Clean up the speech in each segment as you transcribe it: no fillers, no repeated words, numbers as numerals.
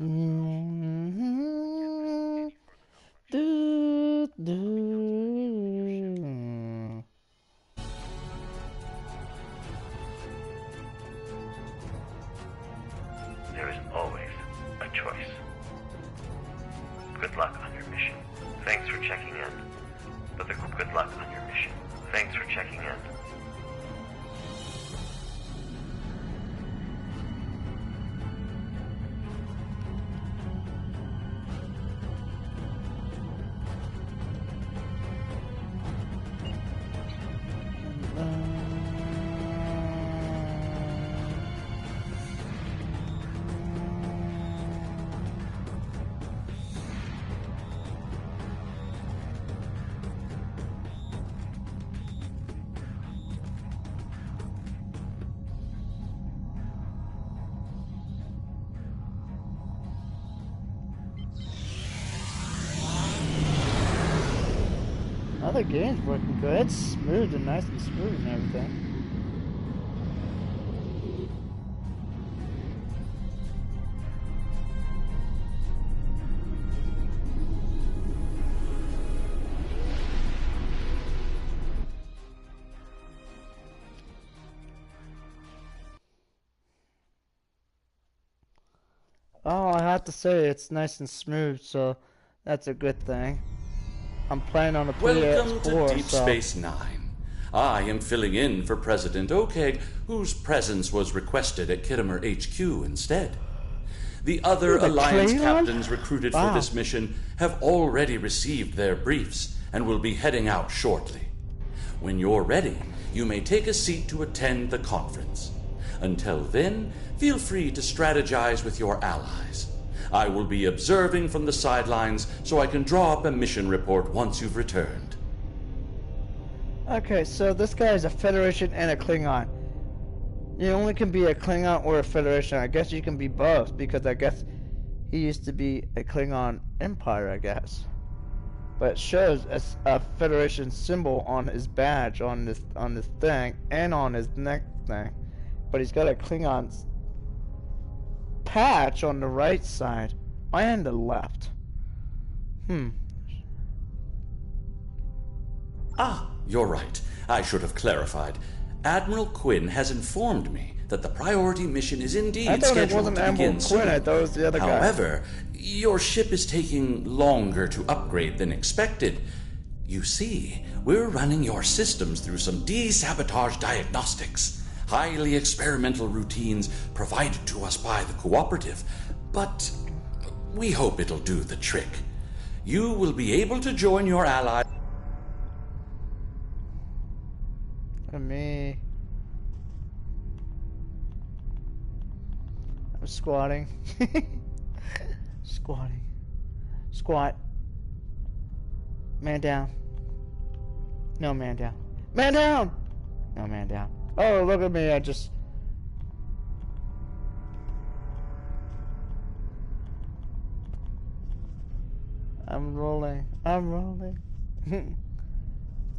Mm-hmm. Do, do. There is always a choice. Good luck on your mission. Thanks for checking in. But good luck on your mission. Thanks for checking in. Other game's working good. It's smooth and nice and smooth and everything. Oh, I have to say it's nice and smooth, so that's a good thing. I'm playing on a Welcome PS4, to Deep so... Space Nine. I am filling in for President Okeg, whose presence was requested at Kittimer HQ instead. The other The Alliance Klingon? captains recruited Wow. for this mission have already received their briefs and will be heading out shortly. When you're ready, you may take a seat to attend the conference. Until then, feel free to strategize with your allies. I will be observing from the sidelines so I can draw up a mission report once you've returned. Okay, so this guy is a Federation and a Klingon. You only can be a Klingon or a Federation. I guess you can be both, because I guess he used to be a Klingon Empire, I guess. But it shows a Federation symbol on his badge, on this thing, and on his neck thing. But he's got a Klingon patch on the right side and the left. Ah, you're right. I should have clarified. Admiral Quinn has informed me that the priority mission is indeed I thought it scheduled wasn't to Admiral begin soon. Quinn, I thought it was the other guy. However, your ship is taking longer to upgrade than expected. You see, we're running your systems through some de-sabotage diagnostics. Highly experimental routines provided to us by the Cooperative. But we hope it'll do the trick. You will be able to join your ally. Me. I'm squatting. Squatting. Squat. Man down. No, man down. Man down! No, man down. Oh, look at me, I just... I'm rolling. I'm rolling.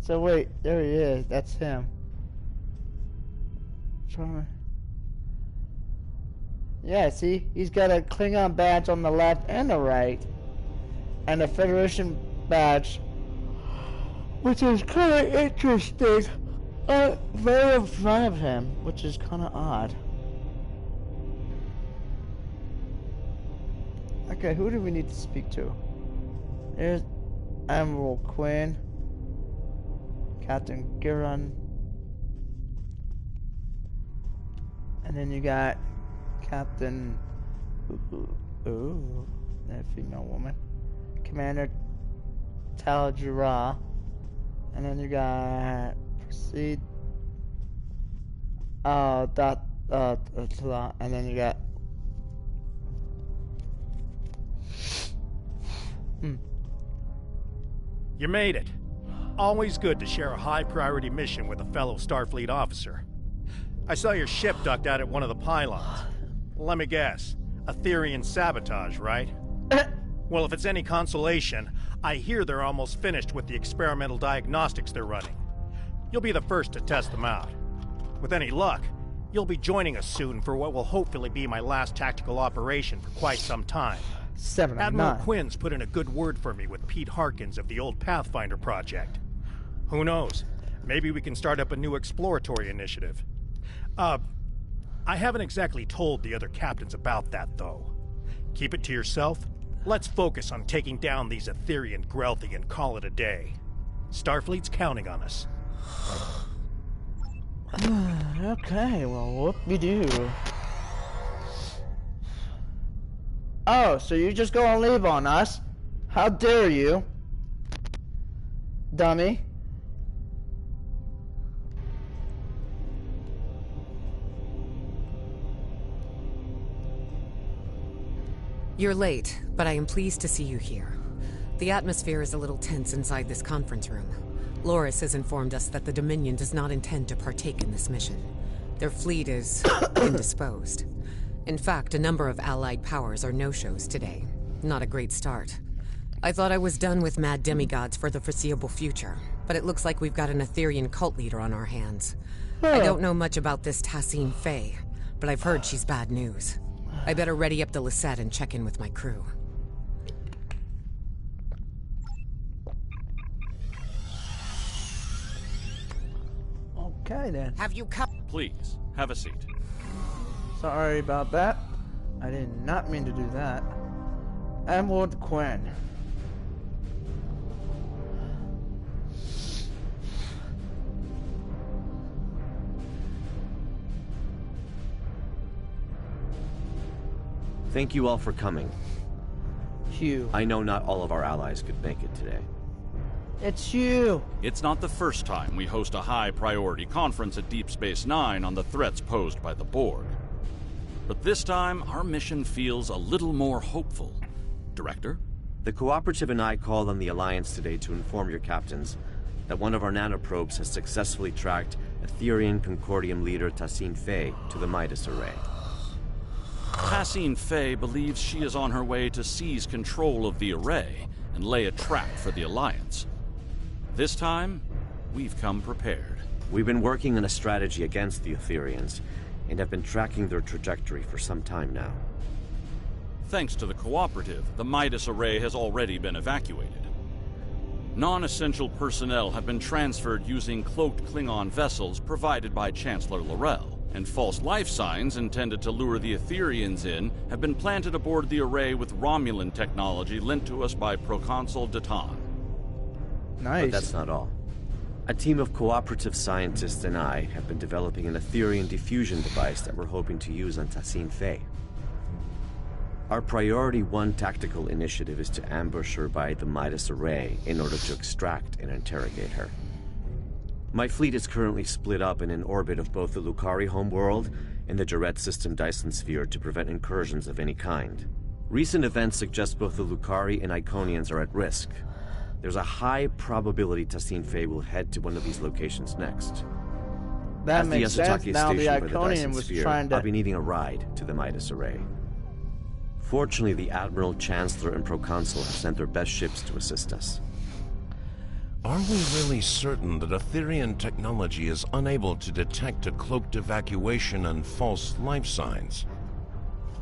So wait, there he is. That's him. Yeah, see? He's got a Klingon badge on the left and the right. And a Federation badge. Which is kind of interesting. Right in front of him. Which is kind of odd. Okay, who do we need to speak to? There's Admiral Quinn. Captain Giron. And then you got Captain... Ooh, that female woman. Commander Taljira. And then you got... Proceed... and then you got... You made it. Always good to share a high-priority mission with a fellow Starfleet officer. I saw your ship docked out at one of the pylons. Let me guess. Etherian sabotage, right? Well, if it's any consolation, I hear they're almost finished with the experimental diagnostics they're running. You'll be the first to test them out. With any luck, You'll be joining us soon for what will hopefully be my last tactical operation for quite some time. 7 of Admiral 9. Quinn's put in a good word for me with Pete Harkins of the old Pathfinder project. Who knows? Maybe we can start up a new exploratory initiative. I haven't exactly told the other captains about that, though. Keep it to yourself. Let's focus on taking down these Etherean Grelthi and call it a day. Starfleet's counting on us. Okay, well, whoop-de-doo. Oh, so you just go and leave on us? How dare you? Dummy. You're late, but I am pleased to see you here. The atmosphere is a little tense inside this conference room. Loris has informed us that the Dominion does not intend to partake in this mission. Their fleet is indisposed. In fact, a number of allied powers are no-shows today. Not a great start. I thought I was done with mad demigods for the foreseeable future, but it looks like we've got an Etherean cult leader on our hands. I don't know much about this Tassine Faye, but I've heard she's bad news. I better ready up the Lisette and check in with my crew. Okay, then. Have you come? Please, have a seat. Sorry about that. I did not mean to do that. Admiral Quinn. Thank you all for coming. Hugh. I know not all of our allies could make it today. It's you. It's not the first time we host a high-priority conference at Deep Space Nine on the threats posed by the Borg. But this time, our mission feels a little more hopeful. Director? The Cooperative and I called on the Alliance today to inform your captains that one of our nanoprobes has successfully tracked Etherean Concordium leader Tassine Faye to the Midas Array. Tassine Faye believes she is on her way to seize control of the array and lay a trap for the Alliance. This time, we've come prepared. We've been working on a strategy against the Ethereans and have been tracking their trajectory for some time now. Thanks to the Cooperative, the Midas Array has already been evacuated. Non-essential personnel have been transferred using cloaked Klingon vessels provided by Chancellor L'Rell, and false life signs intended to lure the Ethereans in have been planted aboard the array with Romulan technology lent to us by Proconsul Datan. Nice. But that's not all. A team of cooperative scientists and I have been developing an Etherean diffusion device that we're hoping to use on Tassine Faye. Our Priority 1 tactical initiative is to ambush her by the Midas Array in order to extract and interrogate her. My fleet is currently split up in an orbit of both the Lucari homeworld and the Jaret system Dyson sphere to prevent incursions of any kind. Recent events suggest both the Lucari and Iconians are at risk. There's a high probability Tassine Faye will head to one of these locations next. That As makes the sense. Yasutake Now the station by the Iconian Dyson was sphere, trying to... I'll be needing a ride to the Midas Array. Fortunately, the Admiral, Chancellor, and Proconsul have sent their best ships to assist us. Are we really certain that Etherean technology is unable to detect a cloaked evacuation and false life signs?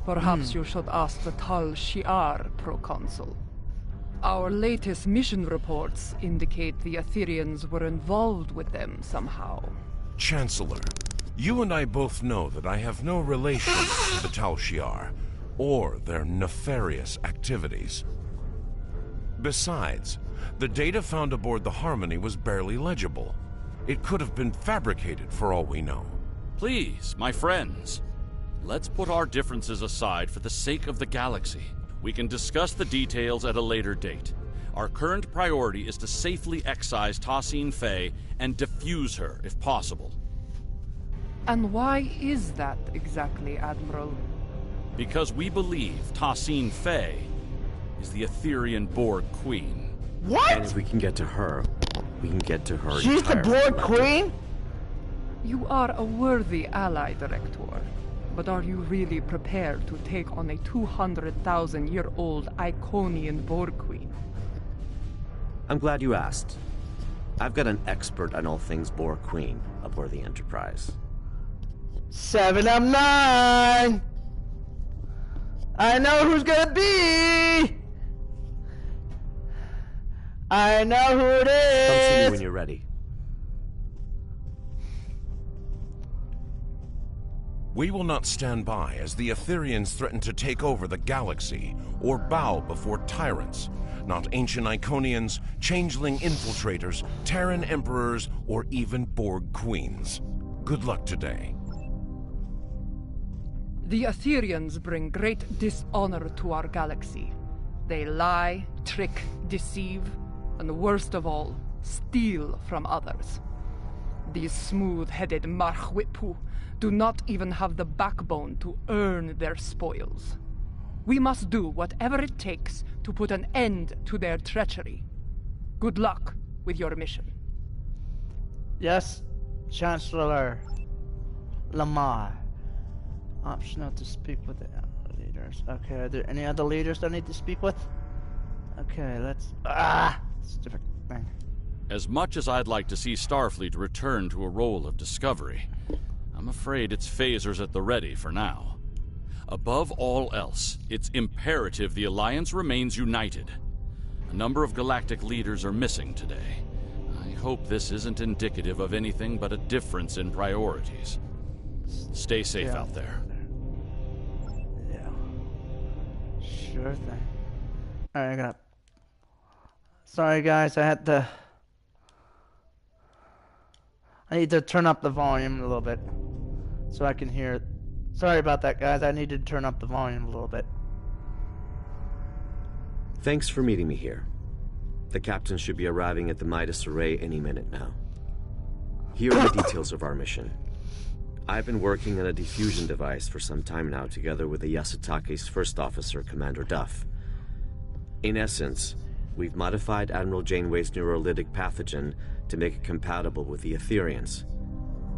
Perhaps you should ask the Tal Shi'ar, Proconsul. Our latest mission reports indicate the Ethereans were involved with them somehow. Chancellor, you and I both know that I have no relation to the Tal Shi'ar or their nefarious activities. Besides, the data found aboard the Harmony was barely legible. It could have been fabricated for all we know. Please, my friends, let's put our differences aside for the sake of the galaxy. We can discuss the details at a later date. Our current priority is to safely excise Tassine Faye and defuse her, if possible. And why is that exactly, Admiral? Because we believe Tassine Faye is the Etherean Borg Queen. What? And if we can get to her, we can get to her She's the entire Borg collective. Queen? You are a worthy ally, Director. But are you really prepared to take on a 200,000-year-old Iconian Borg Queen? I'm glad you asked. I've got an expert on all things Borg Queen aboard the Enterprise. 7 of 9. I know who's gonna be. I know who it is. Come see me when you're ready. We will not stand by as the Aetherians threaten to take over the galaxy or bow before tyrants, not ancient Iconians, changeling infiltrators, Terran emperors, or even Borg queens. Good luck today. The Aetherians bring great dishonor to our galaxy. They lie, trick, deceive, and worst of all, steal from others. These smooth-headed Marchwipu do not even have the backbone to earn their spoils. We must do whatever it takes to put an end to their treachery. Good luck with your mission. Yes, Chancellor Lamar. Optional to speak with the leaders. Okay, are there any other leaders I need to speak with? Okay, let's... stupid thing. As much as I'd like to see Starfleet return to a role of discovery, I'm afraid its phasers at the ready for now. Above all else, it's imperative the Alliance remains united. A number of galactic leaders are missing today. I hope this isn't indicative of anything but a difference in priorities. Stay safe out there. Yeah. Sure thing. Alright, I got... Sorry guys, I need to turn up the volume a little bit so I can hear it. Sorry about that, guys. I needed to turn up the volume a little bit. Thanks for meeting me here. The captain should be arriving at the Midas Array any minute now. Here are the details of our mission. I've been working on a diffusion device for some time now together with the Yasutake's first officer, Commander Duff. In essence, we've modified Admiral Janeway's neurolytic pathogen to make it compatible with the Aetherians.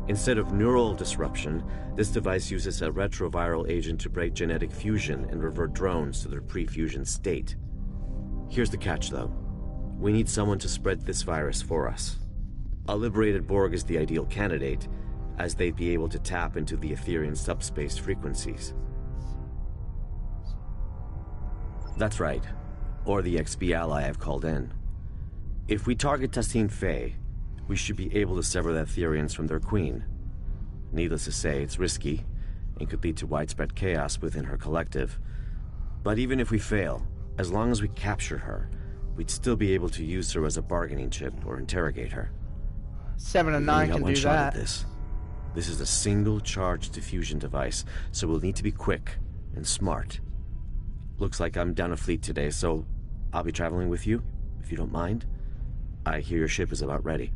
Instead of neural disruption, this device uses a retroviral agent to break genetic fusion and revert drones to their pre-fusion state. Here's the catch, though. We need someone to spread this virus for us. A liberated Borg is the ideal candidate, as they'd be able to tap into the Aetherian subspace frequencies. That's right, or the XB ally I've called in. If we target Tassine Faye, we should be able to sever the Aetherians from their queen. Needless to say, it's risky, and could lead to widespread chaos within her collective. But even if we fail, as long as we capture her, we'd still be able to use her as a bargaining chip or interrogate her. 7 and 9 can do that. This is a single-charge diffusion device, so we'll need to be quick and smart. Looks like I'm down a fleet today, so I'll be traveling with you, if you don't mind. I hear your ship is about ready.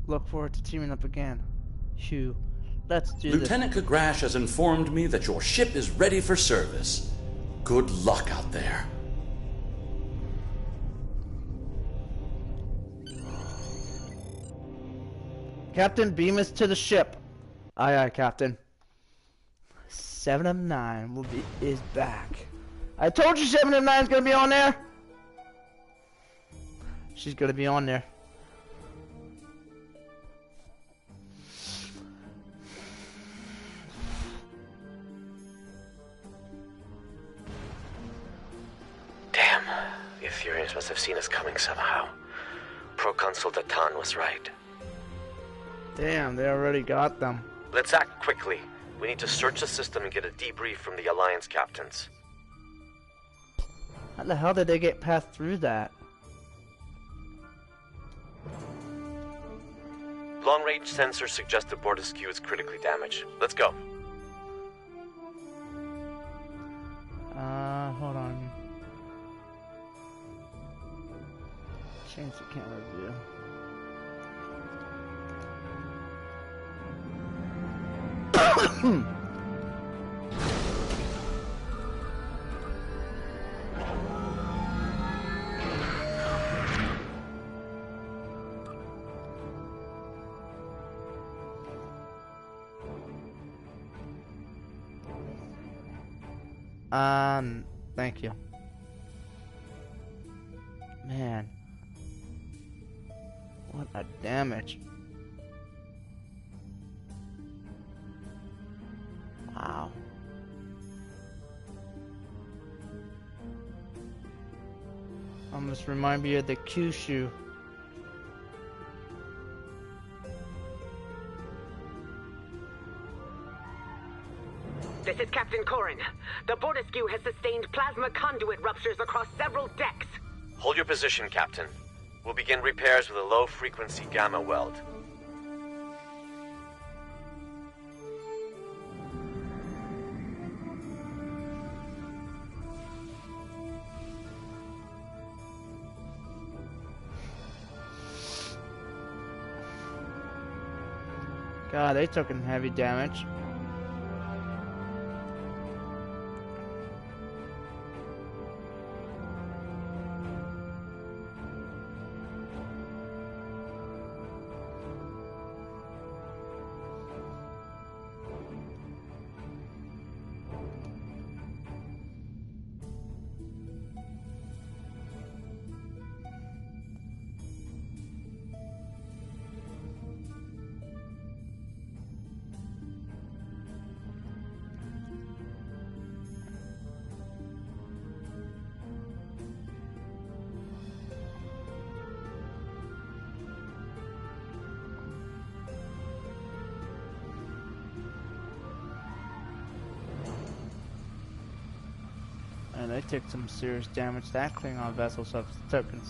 Look forward to teaming up again. Hugh, let's do Lieutenant Kagrash has informed me that your ship is ready for service. Good luck out there. Captain, beam us to the ship. Aye, aye, Captain. 7 of 9 is back. I told you 7 of 9 is gonna be on there. She's gonna be on there. Damn, the Aetherians must have seen us coming somehow. Proconsul Datan was right. Damn, they already got them. Let's act quickly. We need to search the system and get a debrief from the Alliance captains. How the hell did they get past through that? Long-range sensors suggest the Bortesque is critically damaged. Let's go. Hold on. Change the camera view. Thank you. Man. What a damage. Almost remind me of the Kyushu. This is Captain Corrin. The Bortescue has sustained plasma conduit ruptures across several decks. Hold your position, Captain. We'll begin repairs with a low-frequency gamma weld. God, they took heavy damage. And they took some serious damage. That Klingon vessels have taken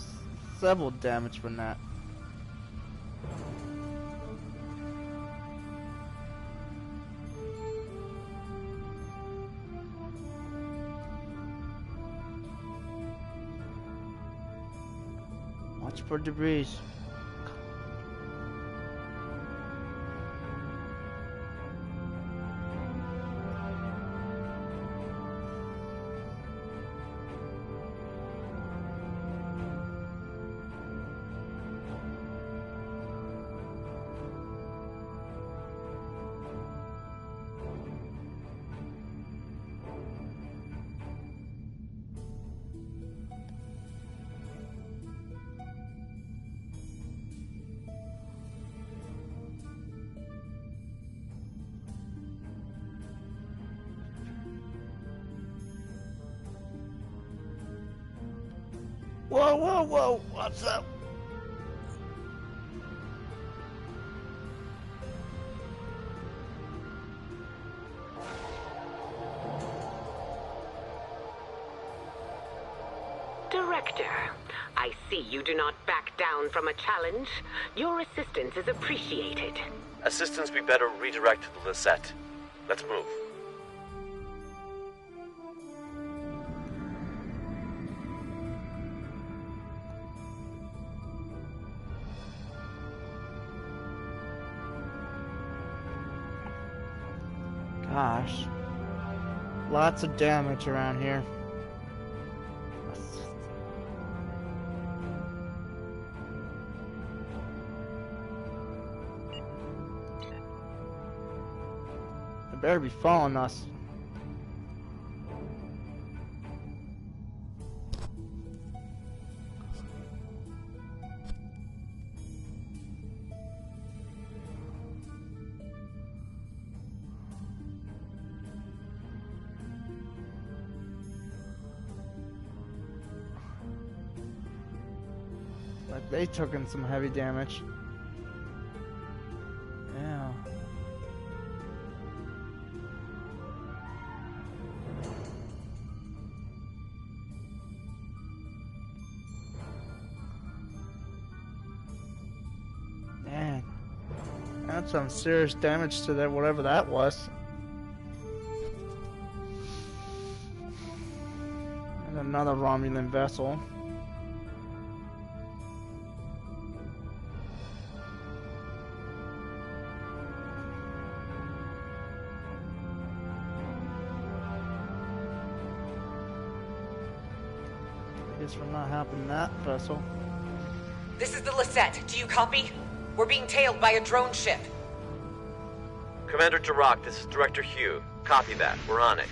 several damage from that. Watch for debris. Whoa, whoa, whoa, what's up? Director, I see you do not back down from a challenge. Your assistance is appreciated. Assistance we better redirect to the Lisette. Let's move. Gosh. Lots of damage around here. They better be following us. Like they took in some heavy damage. Yeah. Man. That's some serious damage to that, whatever that was. And another Romulan vessel. Guess we're not helping that vessel. This is the Lisette. Do you copy? We're being tailed by a drone ship. Commander Jirok, this is Director Hugh. Copy that. We're on it.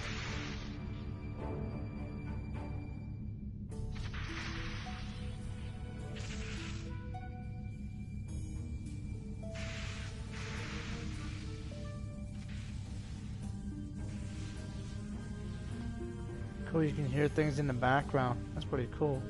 Cool, you can hear things in the background. That's pretty cool.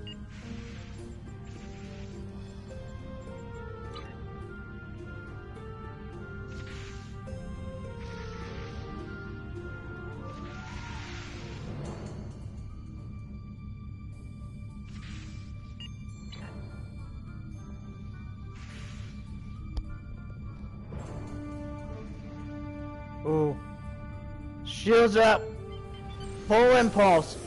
Ooh. Shields up. Full impulse.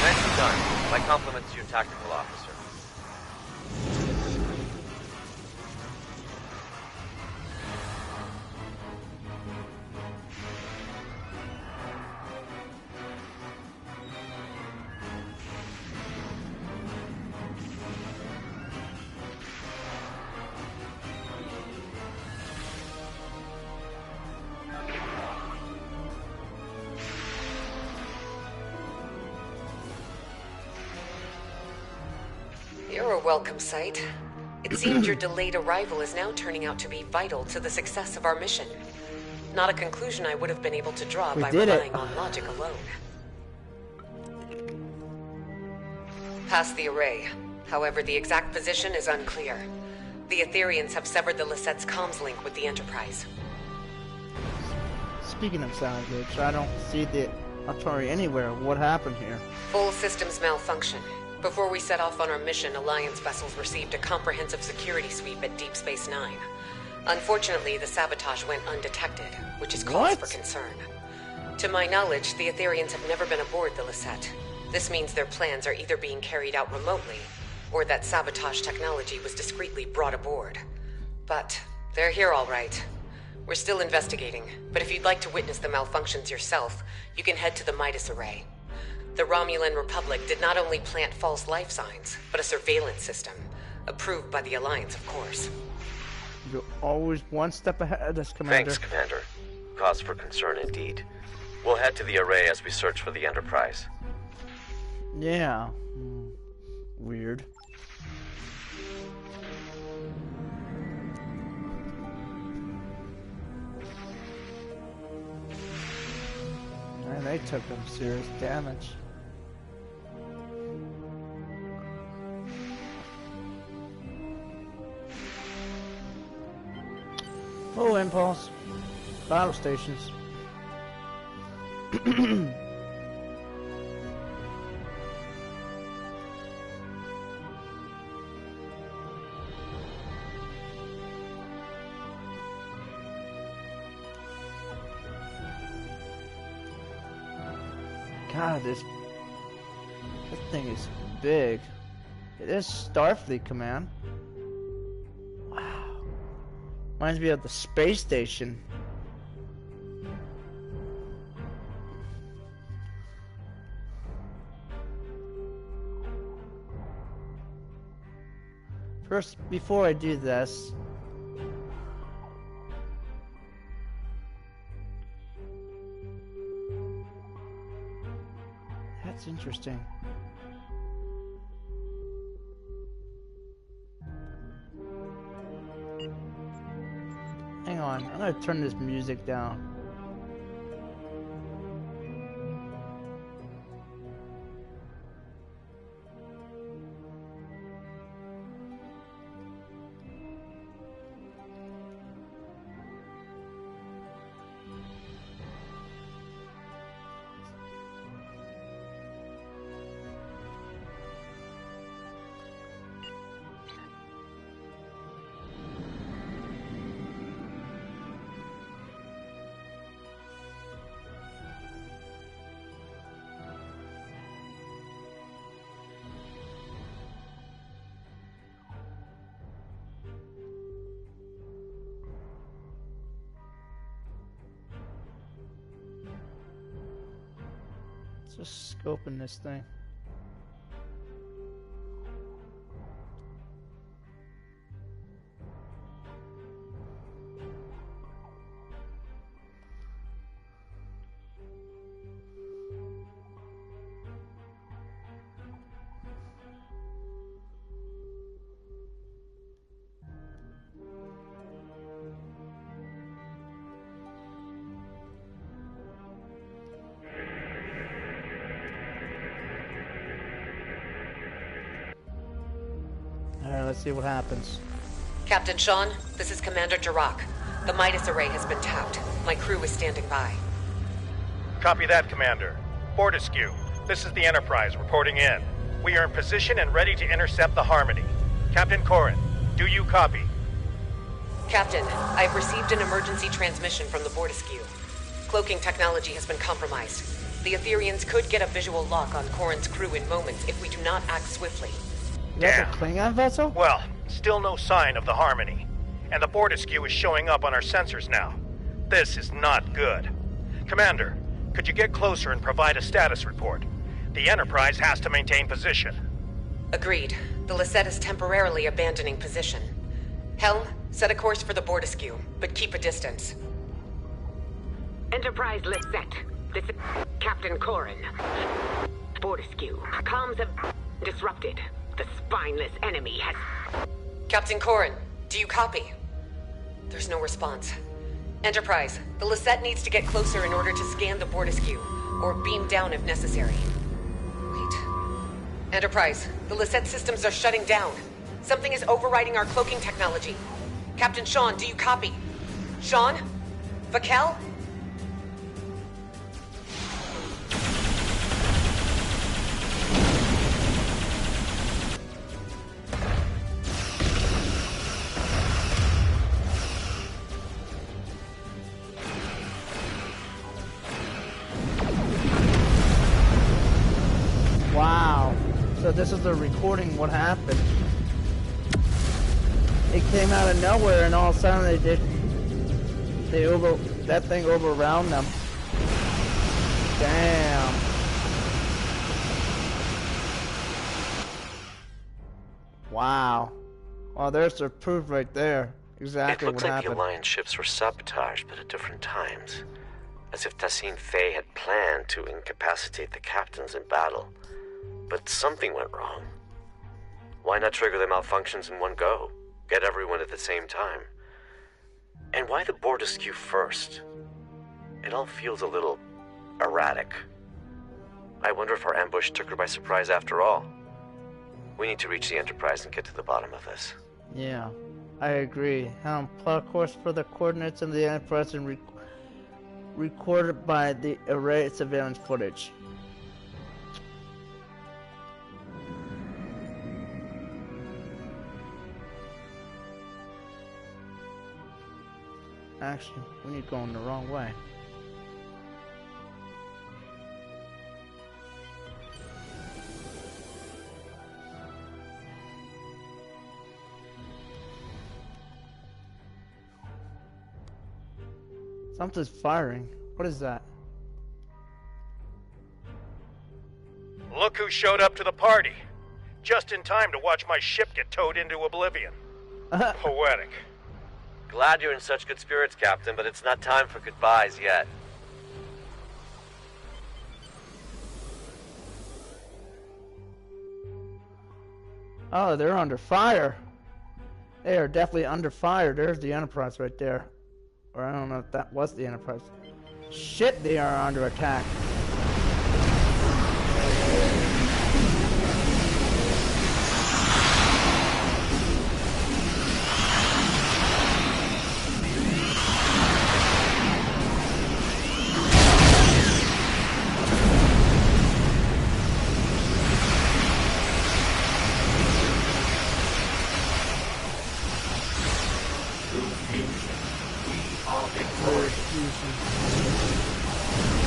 Nicely done. My compliments to your tactical officer. You're a welcome sight. It seems your delayed arrival is now turning out to be vital to the success of our mission. Not a conclusion I would have been able to draw We by did it. relying on logic alone. Past the array. However, the exact position is unclear. The Aetherians have severed the Lisette's comms link with the Enterprise. Speaking of salvage, I don't see the Atari anywhere. What happened here? Full systems malfunction. Before we set off on our mission, Alliance vessels received a comprehensive security sweep at Deep Space Nine. Unfortunately, the sabotage went undetected, which is cause for concern. To my knowledge, the Aetherians have never been aboard the Lisette. This means their plans are either being carried out remotely, or that sabotage technology was discreetly brought aboard. But they're here all right. We're still investigating, but if you'd like to witness the malfunctions yourself, you can head to the Midas Array. The Romulan Republic did not only plant false life signs, but a surveillance system. Approved by the Alliance, of course. You're always one step ahead of us, Commander. Thanks, Commander. Cause for concern indeed. We'll head to the array as we search for the Enterprise. Yeah. Weird. And they took some serious damage. Full impulse. Battle stations. God, this thing is big. It is Starfleet Command. Wow. Reminds me of the space station. First, before I do this, that's interesting. Hang on, I'm gonna turn this music down. Just scoping this thing. let's see what happens. Captain Sean, this is Commander Jirok. The Midas array has been tapped. My crew is standing by. Copy that, Commander. Fortescue, this is the Enterprise reporting in. We are in position and ready to intercept the Harmony. Captain Corrin, do you copy? Captain, I have received an emergency transmission from the Fortescue. Cloaking technology has been compromised. The Aetherians could get a visual lock on Corrin's crew in moments if we do not act swiftly. That's a Klingon vessel? Well, still no sign of the Harmony. And the Fortescue is showing up on our sensors now. This is not good. Commander, could you get closer and provide a status report? The Enterprise has to maintain position. Agreed. The Lisette is temporarily abandoning position. Helm, set a course for the Fortescue, but keep a distance. Enterprise Lisette. This is Captain Corrin. Fortescue. Comms have disrupted. The spineless enemy has... Captain Corrin, do you copy? There's no response. Enterprise, the Lisette needs to get closer in order to scan the Fortescue, or beam down if necessary. Wait. Enterprise, the Lisette systems are shutting down. Something is overriding our cloaking technology. Captain Sean, do you copy? Sean? Vakel? Wow. So this is the recording what happened. It came out of nowhere and all of a sudden that thing overwhelmed them. Damn. Wow. Well, there's the proof right there. Exactly what happened. It looks like the Alliance ships were sabotaged, but at different times. As if Tassine Faye had planned to incapacitate the captains in battle. But something went wrong. Why not trigger the malfunctions in one go? Get everyone at the same time. And why the Fortescue first? It all feels a little erratic. I wonder if our ambush took her by surprise after all. We need to reach the Enterprise and get to the bottom of this. Yeah, I agree. Plot course for the coordinates of the Enterprise and recorded by the array surveillance footage. Actually, we need going the wrong way. Something's firing. What is that? Look who showed up to the party. Just in time to watch my ship get towed into oblivion. Poetic. Glad you're in such good spirits, Captain, but it's not time for goodbyes yet. Oh, they're under fire. They are definitely under fire. There's the Enterprise right there. Or I don't know if that was the Enterprise. Shit, they are under attack.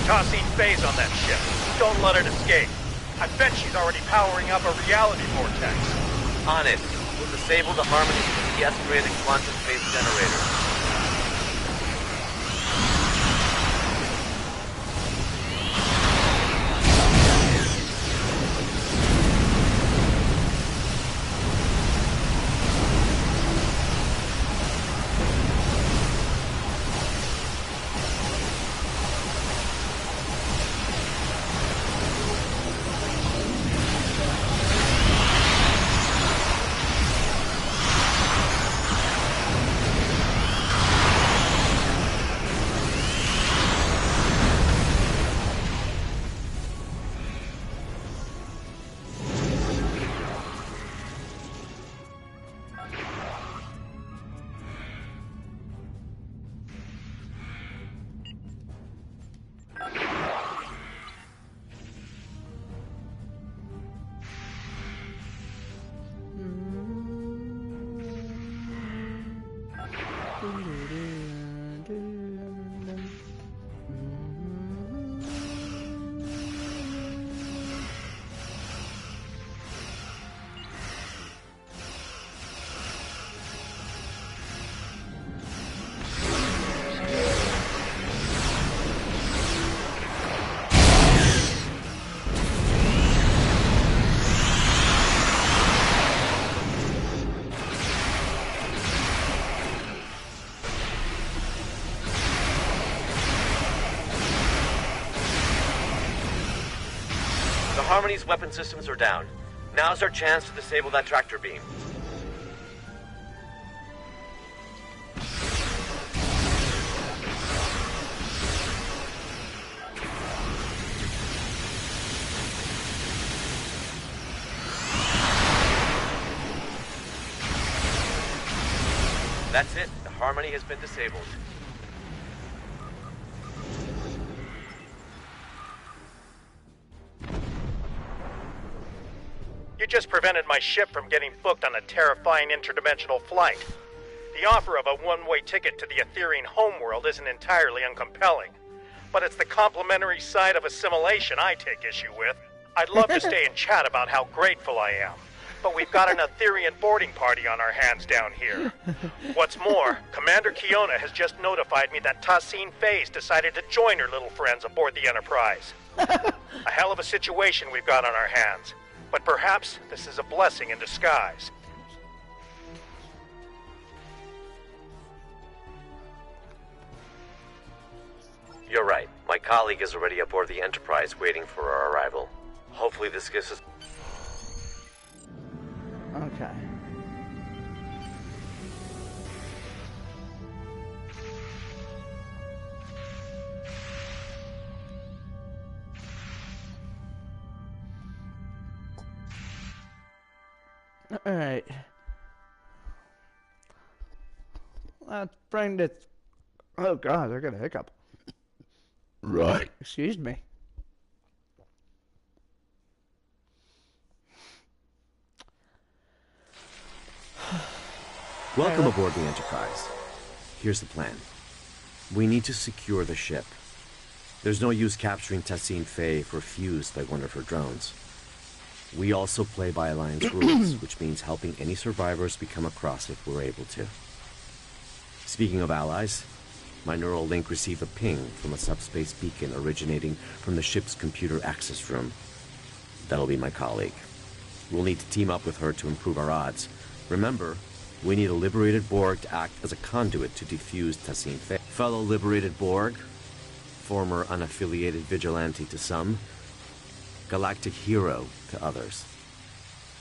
Tassine Faye's on that ship. Don't let it escape. I bet she's already powering up a reality vortex. On it. We'll disable the Harmony with the S-graded quantum phase generator. The Harmony's weapon systems are down. Now's our chance to disable that tractor beam. That's it. The Harmony has been disabled. You just prevented my ship from getting booked on a terrifying interdimensional flight. The offer of a one-way ticket to the Etherean homeworld isn't entirely uncompelling, but it's the complimentary side of assimilation I take issue with. I'd love to stay and chat about how grateful I am, but we've got an Etherean boarding party on our hands down here. What's more, Commander Kiona has just notified me that Tassine Faye's decided to join her little friends aboard the Enterprise. A hell of a situation we've got on our hands, but perhaps this is a blessing in disguise. You're right. My colleague is already aboard the Enterprise waiting for our arrival. Hopefully this gives us... Okay. Alright. Let's bring this... Oh god, I got a hiccup. Right. Excuse me. Welcome aboard the Enterprise. Here's the plan. We need to secure the ship. There's no use capturing Tassine Faye if we're fused by one of her drones. We also play by Alliance rules, which means helping any survivors we come across if we're able to. Speaking of allies, my neural link received a ping from a subspace beacon originating from the ship's computer access room. That'll be my colleague. We'll need to team up with her to improve our odds. Remember, we need a liberated Borg to act as a conduit to defuse Tassine Faye. Fellow liberated Borg, former unaffiliated vigilante to some, galactic hero to others,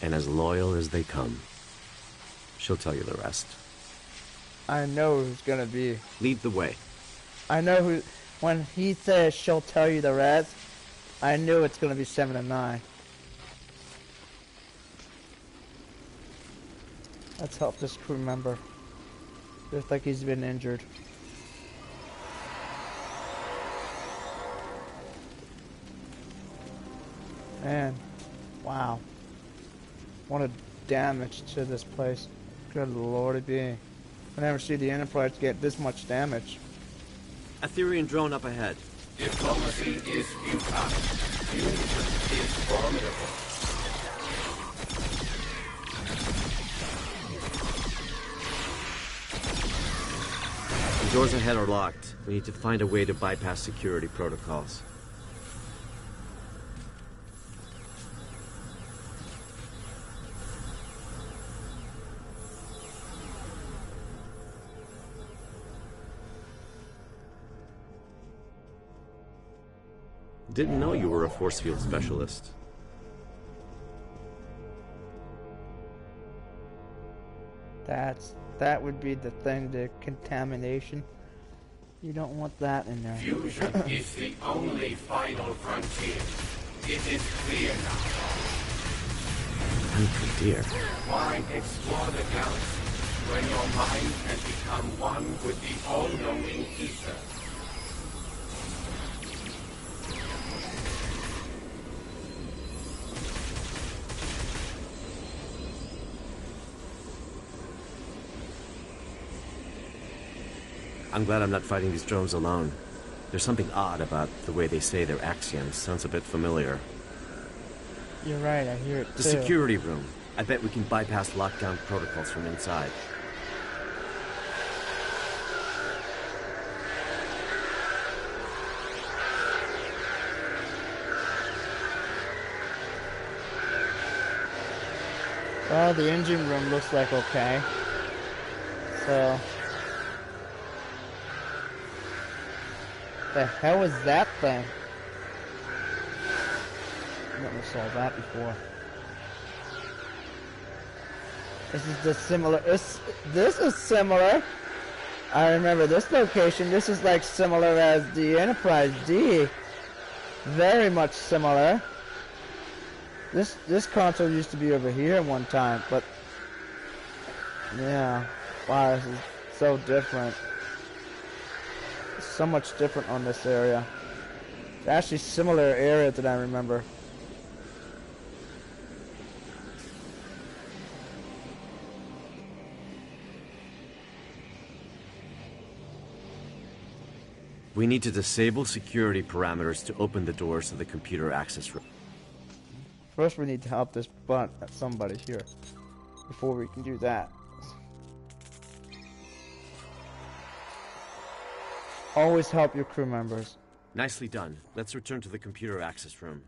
and as loyal as they come. She'll tell you the rest. I know who's gonna be. Lead the way. I know who. When he says she'll tell you the rest, I knew it's gonna be 7 and 9. Let's help this crew member. Looks like he's been injured. Man, wow. What a damage to this place. Good lordy be. I never see the Enterprise get this much damage. Etherean drone up ahead. Diplomacy is futile. Fusion is formidable. The doors ahead are locked. We need to find a way to bypass security protocols. Didn't know you were a force field specialist. That would be the thing, the contamination. You don't want that in there. Fusion is the only final frontier. It is clear now. Oh dear. Why explore the galaxy when your mind can become one with the all-knowing ether? I'm glad I'm not fighting these drones alone. There's something odd about the way they say their axioms. Sounds a bit familiar. You're right, I hear it too. The security room. I bet we can bypass lockdown protocols from inside. Well, the engine room looks like okay. So... the hell is that thing? Never saw that before. This is the similar. This is similar. I remember this location. This is like similar as the Enterprise D. Very much similar. This console used to be over here one time, but yeah, wow, this is so different. So much different on this area. It's actually similar area that I remember. We need to disable security parameters to open the doors to the computer access room. First, we need to help this somebody here before we can do that. Always help your crew members. Nicely done. Let's return to the computer access room.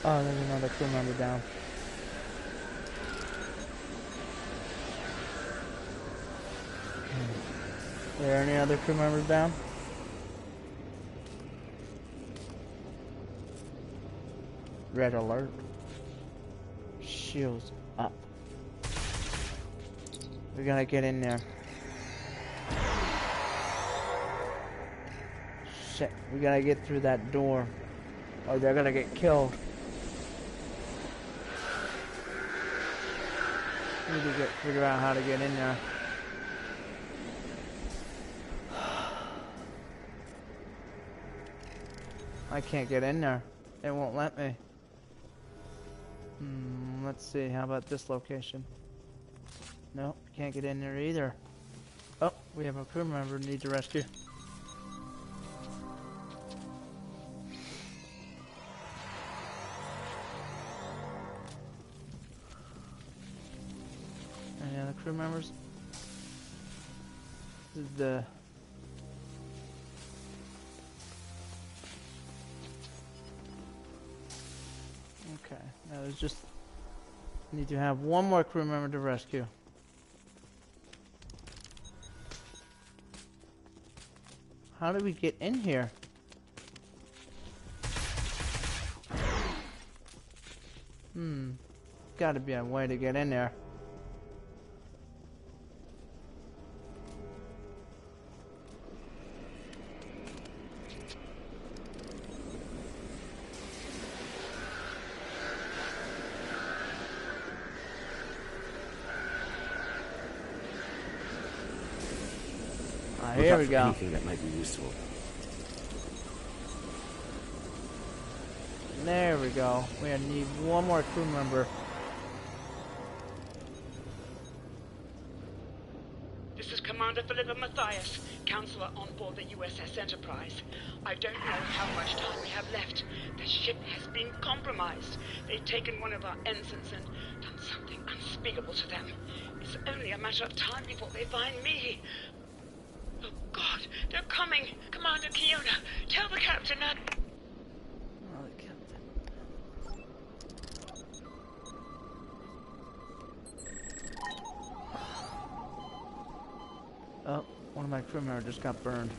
Oh, there's another crew member down. Are there any other crew members down? Red alert. Shields up. We're gonna get in there. Shit, we gotta get through that door, or they're gonna get killed. We need to figure out how to get in there. I can't get in there. It won't let me. Let's see. How about this location? Nope, can't get in there either. Oh, we have a crew member we need to rescue. Any other crew members? This is the... Okay, now there's just... Need to have one more crew member to rescue. How do we get in here? Gotta be a way to get in there. Here we go. Anything that might be useful. There we go. We need one more crew member. This is Commander Philippa Matthias, counselor on board the USS Enterprise. I don't know how much time we have left. The ship has been compromised. They've taken one of our ensigns and done something unspeakable to them. It's only a matter of time before they find me. Oh God, they're coming! Commander Kiona, tell the captain that... Oh, the captain. Oh, one of my crew members just got burned.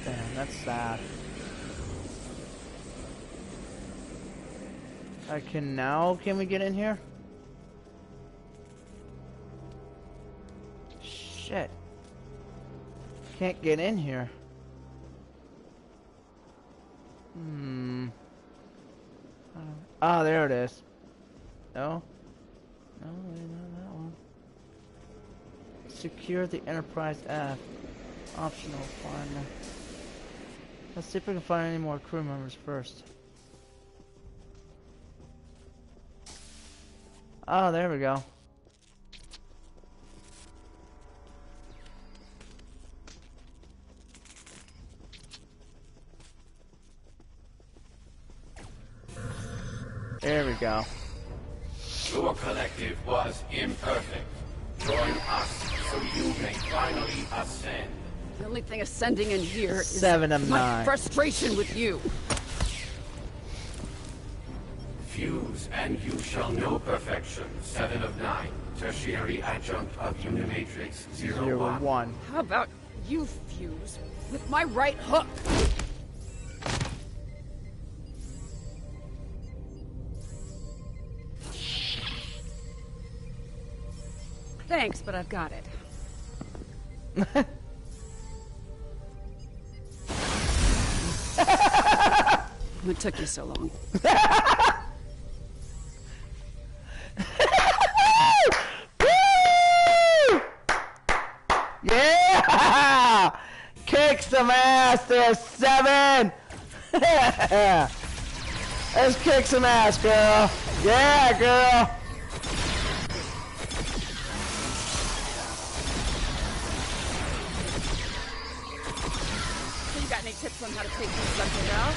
Damn, that's sad. Can we get in here? Shit. Can't get in here. Oh, there it is. No? No, not that one. Secure the Enterprise F. Optional, fine. Let's see if we can find any more crew members first. Oh, there we go. There we go. Your collective was imperfect. Join us so you may finally ascend. The only thing ascending in here is 7 of my 9. frustration with you. Fuse and you shall know perfection. 7 of 9. Tertiary adjunct of Unimatrix 01. 1. How about you fuse with my right hook? Thanks, but I've got it. What took you so long? Yeah! Kick some ass there, 7! Let's kick some ass, girl. Yeah, girl. So you got any tips on how to take these suckers out?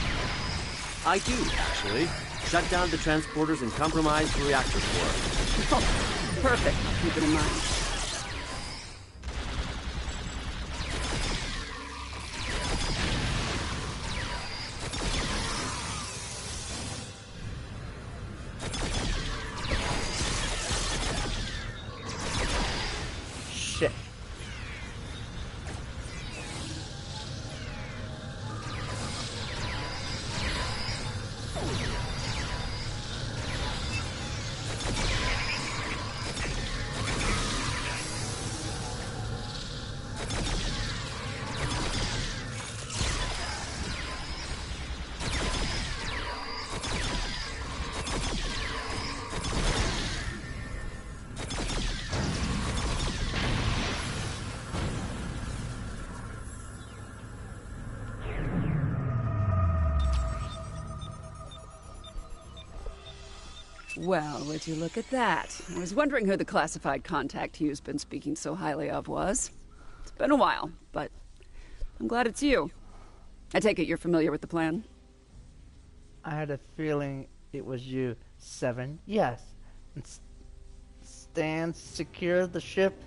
I do, actually. Shut down the transporters and compromise the reactor core. Oh, perfect. I'll keep it in mind. Shit. Well, would you look at that? I was wondering who the classified contact Hugh's been speaking so highly of was. It's been a while, but I'm glad it's you. I take it you're familiar with the plan? I had a feeling it was you, 7. Yes. Stand secure the ship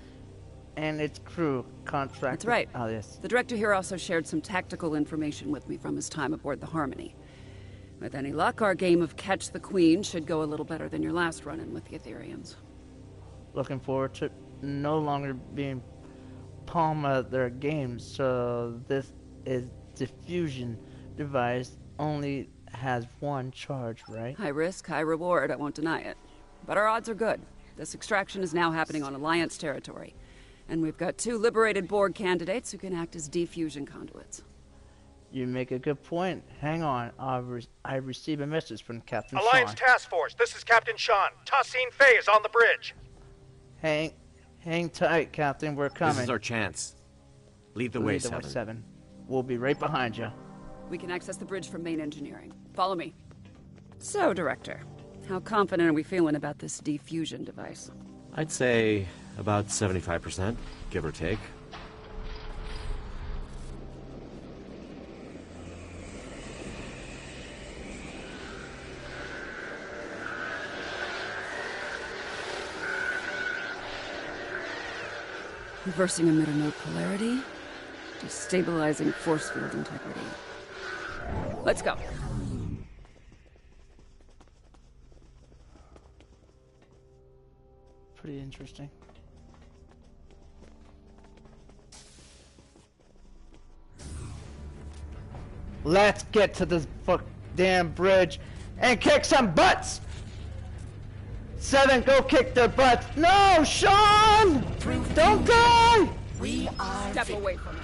and its crew contract. That's right. Oh, yes. The director here also shared some tactical information with me from his time aboard the Harmony. With any luck, our game of Catch the Queen should go a little better than your last run-in with the Ethereans. Looking forward to no longer being palm of their games, so this is diffusion device only has 1 charge, right? High risk, high reward, I won't deny it. But our odds are good. This extraction is now happening on Alliance territory. And we've got 2 liberated Borg candidates who can act as diffusion conduits. You make a good point. Hang on, I received a message from Captain Alliance Sean. Task Force, this is Captain Sean. Tassine Faye is on the bridge. Hang tight, Captain. We're coming. This is our chance. Lead the way, 7. We'll be right behind you. We can access the bridge from main engineering. Follow me. So, Director, how confident are we feeling about this diffusion device? I'd say about 75%, give or take. Reversing emitter node polarity, destabilizing force field integrity. Let's go. Pretty interesting. Let's get to this damn bridge and kick some butts! 7, go kick their butts. No, Sean! Don't die! We are Step away from him.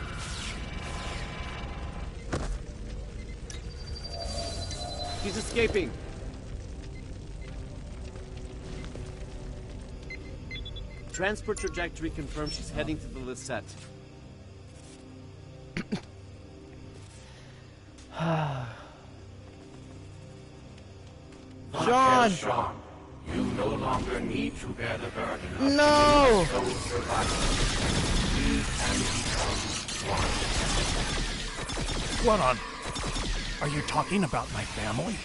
He's escaping. Transport trajectory confirms she's heading to the Lisette. Sean! Sean, You no longer need to bear the burden of No! sole survival. We can become one. What on... Are you talking about my family?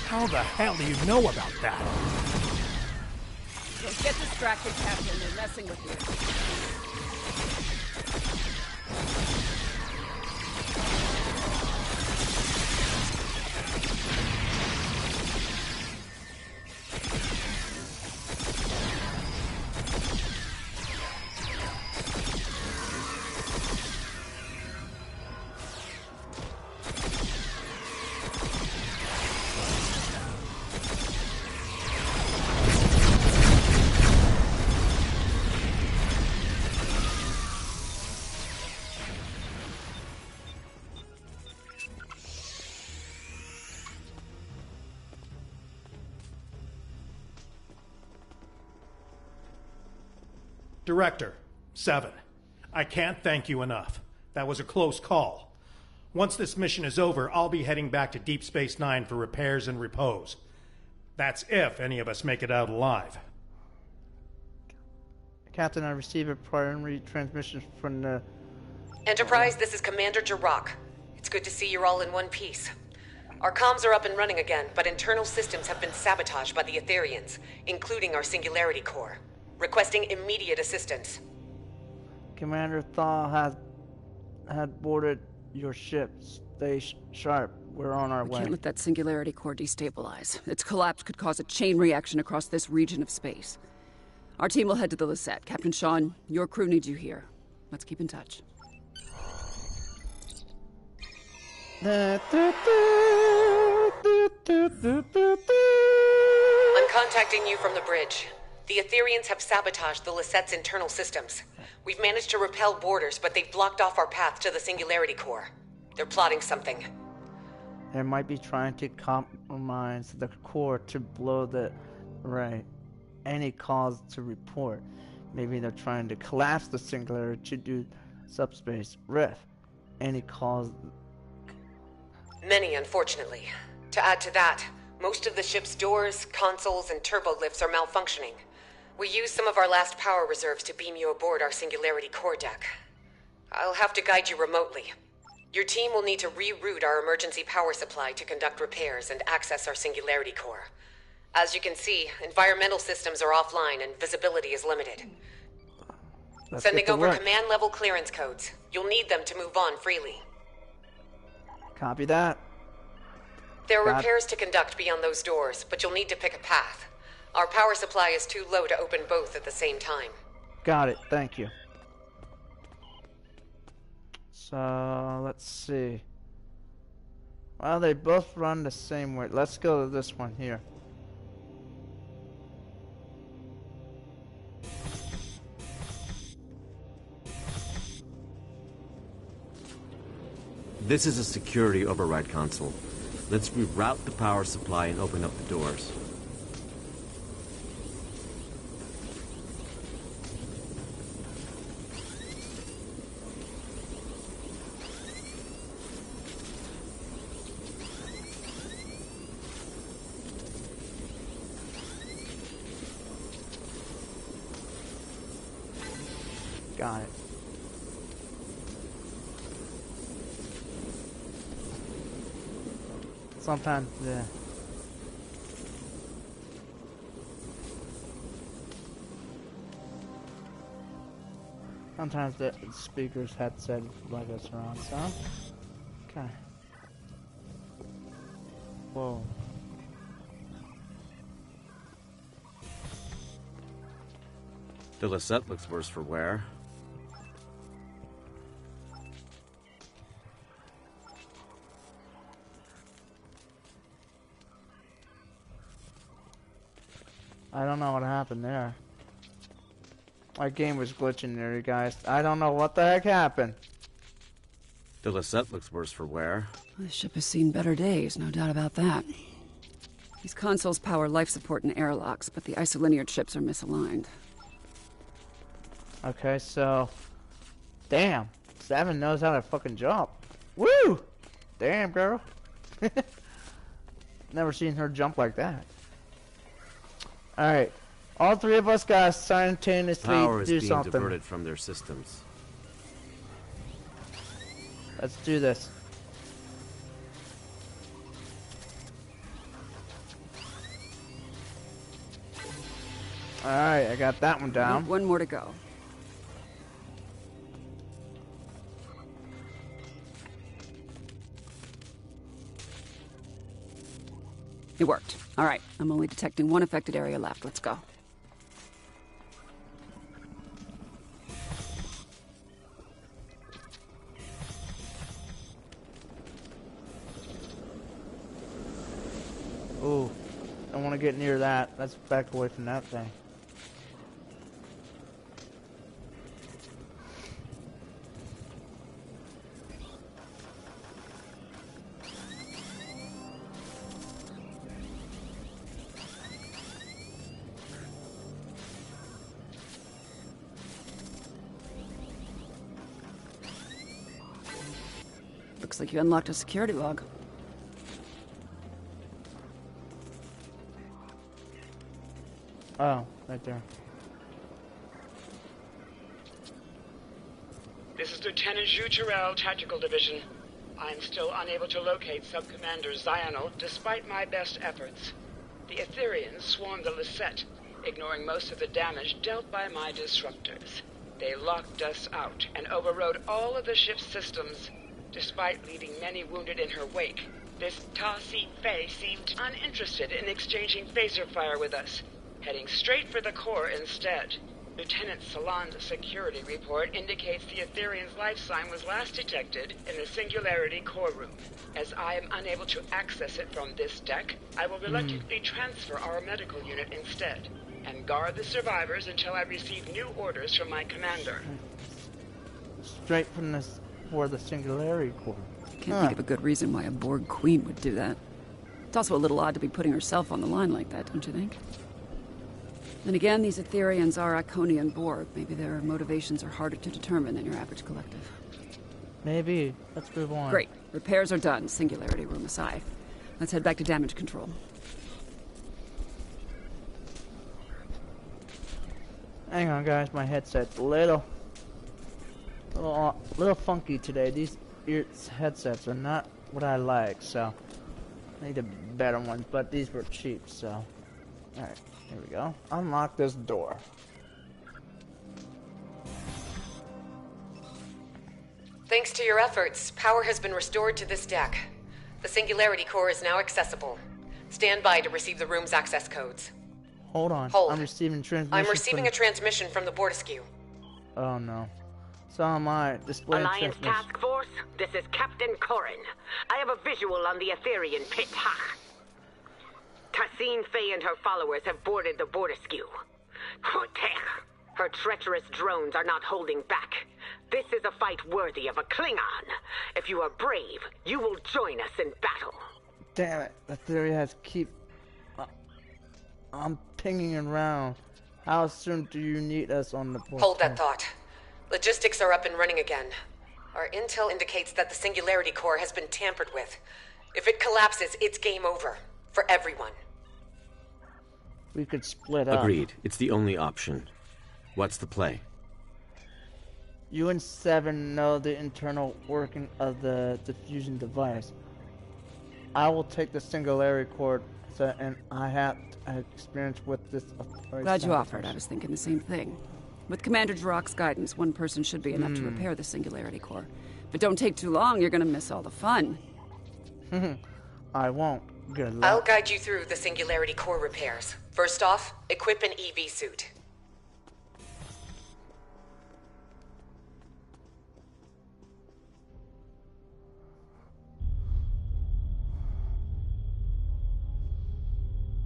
How the hell do you know about that? Don't get distracted, Captain. They're messing with you. Director, 7. I can't thank you enough. That was a close call. Once this mission is over, I'll be heading back to Deep Space Nine for repairs and repose. That's if any of us make it out alive. Captain, I received a primary transmission from the... Enterprise, this is Commander Jirok. It's good to see you're all in one piece. Our comms are up and running again, but internal systems have been sabotaged by the Etherians, including our Singularity Core. Requesting immediate assistance. Commander Thaw had boarded your ship. Stay sharp. We're on our way. Can't let that Singularity Core destabilize. Its collapse could cause a chain reaction across this region of space. Our team will head to the Lisette. Captain Sean, your crew needs you here. Let's keep in touch. I'm contacting you from the bridge. The Etherians have sabotaged the Lisette's internal systems. We've managed to repel boarders, but they've blocked off our path to the Singularity Core. They're plotting something. They might be trying to compromise the core to blow the array. Any cause to report. Maybe they're trying to collapse the Singularity to do subspace rift. Any cause... Many, unfortunately. To add to that, most of the ship's doors, consoles, and turbo lifts are malfunctioning. We used some of our last power reserves to beam you aboard our Singularity Core deck. I'll have to guide you remotely. Your team will need to reroute our emergency power supply to conduct repairs and access our Singularity Core. As you can see, environmental systems are offline and visibility is limited. Sending over command-level clearance codes. You'll need them to move on freely. Copy that. There are repairs to conduct beyond those doors, but you'll need to pick a path. Our power supply is too low to open both at the same time. Got it, thank you. So, let's see. Well, they both run the same way. Let's go to this one here. This is a security override console. Let's reroute the power supply and open up the doors. Got it. Sometimes, yeah. Sometimes the speaker's headset like a surround sound. Okay. Whoa. The Lisette looks worse for wear. I don't know what happened there. My game was glitching there, you guys. I don't know what the heck happened. The Lisette looks worse for wear. The ship has seen better days, no doubt about that. These consoles power life support and airlocks, but the isolinear chips are misaligned. Okay, so... Damn. 7 knows how to fucking jump. Woo! Damn, girl. Never seen her jump like that. Alright. All three of us gotta simultaneously Power is do being something. diverted from their systems. Let's do this. Alright, I got that one down. One more to go. It worked. All right, I'm only detecting one affected area left. Let's go. Ooh, don't want to get near that. Let's back away from that thing. Looks like you unlocked a security log. Oh, right there. This is Lieutenant Zhu Terrell, Tactical Division. I am still unable to locate Sub-Commander Zionel, despite my best efforts. The Ethereans swarmed the Lisette, ignoring most of the damage dealt by my disruptors. They locked us out and overrode all of the ship's systems, despite leaving many wounded in her wake. This Tassine Fei seemed uninterested in exchanging phaser fire with us, heading straight for the core instead. Lieutenant Salon's security report indicates the Etherean's life sign was last detected in the Singularity core room. As I am unable to access it from this deck, I will reluctantly transfer our medical unit instead, and guard the survivors until I receive new orders from my commander. Straight from this for the Singularity core. Can't think of a good reason why a Borg queen would do that. It's also a little odd to be putting herself on the line like that, don't you think? Then again, these Ethereans are Iconian Borg. Maybe their motivations are harder to determine than your average collective. Maybe. Let's move on. Great. Repairs are done, Singularity room aside. Let's head back to damage control. Hang on, guys. My headset's a little funky today. These headsets are not what I like, so I need a better one. But these were cheap, so all right. Here we go. Unlock this door. Thanks to your efforts, power has been restored to this deck. The Singularity core is now accessible. Stand by to receive the room's access codes. Hold on. Hold. I'm receiving transmission. I'm receiving a transmission from the Bortiskew. Oh no. So am I. Displaying Alliance transmission. Task Force, this is Captain Corrin. I have a visual on the Etherean pit Hach. Tassine Fei and her followers have boarded the Bortiskew. Her treacherous drones are not holding back. This is a fight worthy of a Klingon. If you are brave, you will join us in battle. Damn it. The theory has keep... I'm pinging around. How soon do you need us on the board? Hold that thought. Logistics are up and running again. Our intel indicates that the Singularity core has been tampered with. If it collapses, it's game over. For everyone. We could split up. Agreed. It's the only option. What's the play? You and Seven know the internal working of the diffusion device. I will take the Singularity core, and I have experience with this. Glad you offered. I was thinking the same thing. With Commander Jirok's guidance, one person should be enough to repair the Singularity core. But don't take too long, you're gonna miss all the fun. I won't. Good luck. I'll guide you through the Singularity core repairs. First off, equip an EV suit.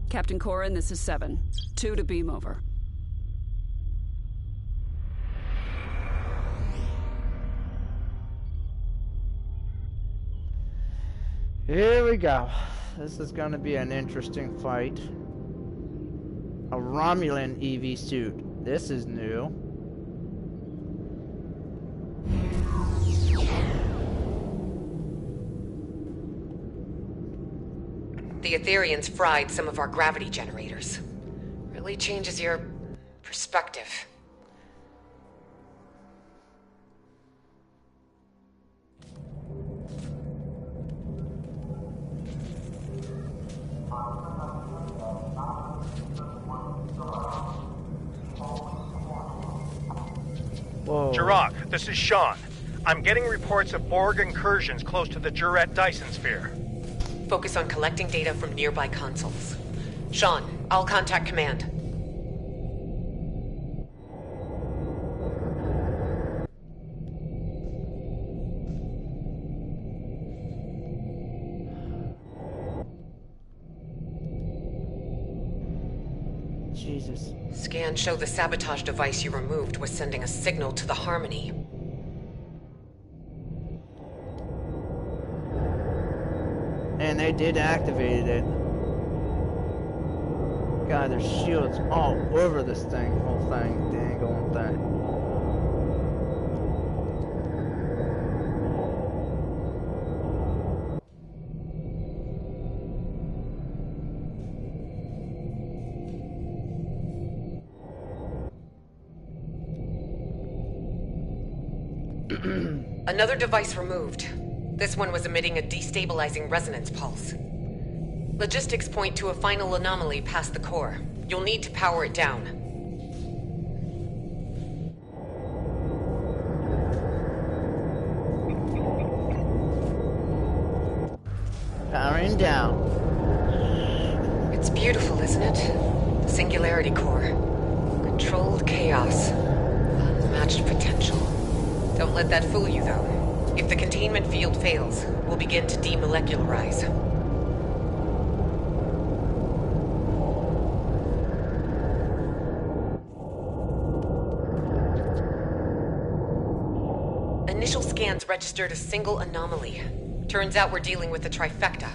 Captain Corrin, this is 7. 2 to beam over. Here we go. This is going to be an interesting fight. A Romulan EV suit. This is new. The Ethereans fried some of our gravity generators. We're Really changes your perspective. Whoa. Jirok, this is Sean. I'm getting reports of Borg incursions close to the Juret Dyson sphere. Focus on collecting data from nearby consoles. Sean, I'll contact command. Jesus. Scans show the sabotage device you removed was sending a signal to the Harmony. And they did activate it. God, there's shields all over this thing, whole thing, dang old thing. Another device removed. This one was emitting a destabilizing resonance pulse. Logistics point to a final anomaly past the core. You'll need to power it down. Powering down. It's beautiful, isn't it? The Singularity Core. Controlled chaos. Unmatched potential. Don't let that fool you, though. If the containment field fails, we'll begin to demolecularize. Initial scans registered a single anomaly. Turns out we're dealing with a trifecta.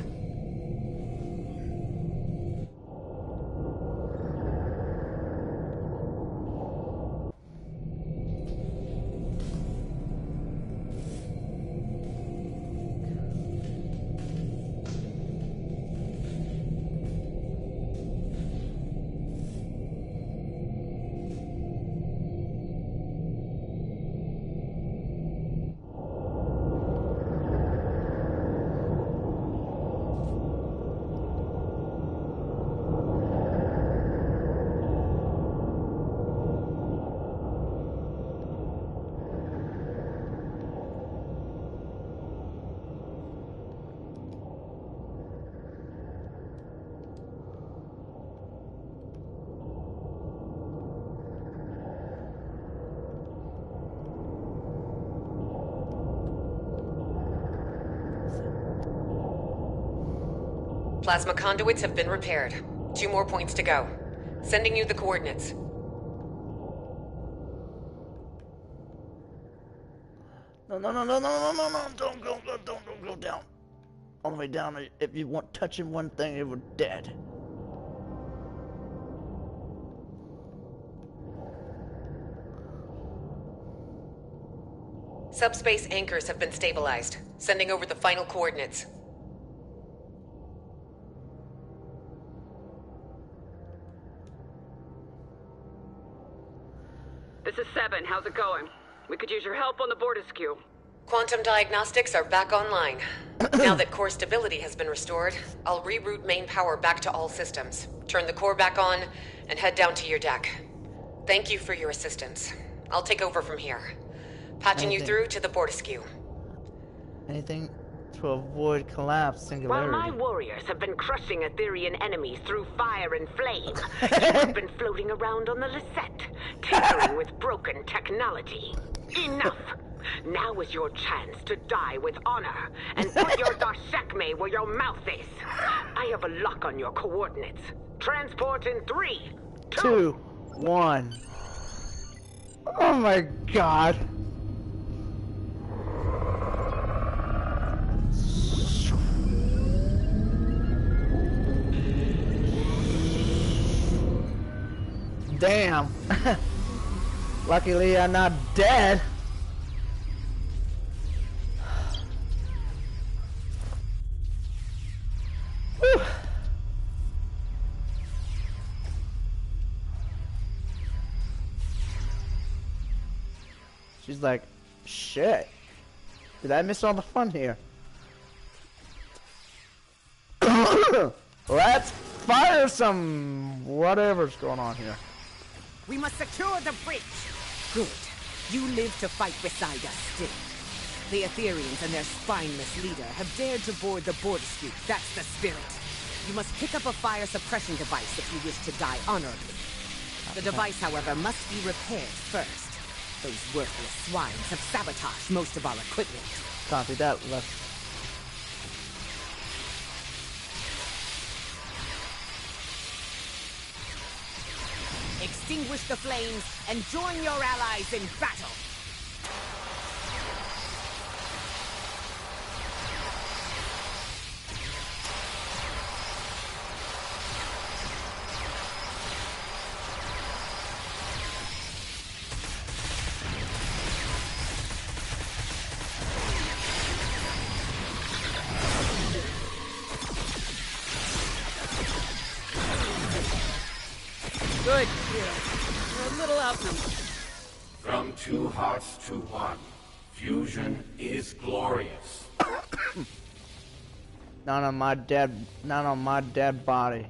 Plasma conduits have been repaired. 2 more points to go. Sending you the coordinates. No, don't go down. All the way down. If you want touching one thing, it was dead. Subspace anchors have been stabilized. Sending over the final coordinates. This is Seven. How's it going? We could use your help on the Bortisque. Quantum diagnostics are back online. Now that core stability has been restored, I'll reroute main power back to all systems, turn the core back on, and head down to your deck. Thank you for your assistance. I'll take over from here. Patching you through to the Bortisque. Anything to avoid collapse, singularity. While my warriors have been crushing Aetherian enemies through fire and flame, you've been floating around on the Lisette, tinkering with broken technology. Enough! Now is your chance to die with honor, and put your Darshekme where your mouth is. I have a lock on your coordinates. Transport in 3, 2, 1. Oh my god. Damn. Luckily I'm not dead. Whew. She's like, shit. Did I miss all the fun here? Let's fire some whatever's going on here. We must secure the bridge. Good. You live to fight beside us still. The Aetherians and their spineless leader have dared to board the border scoop. That's the spirit. You must pick up a fire suppression device if you wish to die honorably. The device, however, must be repaired first. Those worthless swines have sabotaged most of our equipment. Copy that. Let's... Extinguish the flames and join your allies in battle. Good. You're a little outnumbered. From two hearts to one, fusion is glorious. Not on my dead body.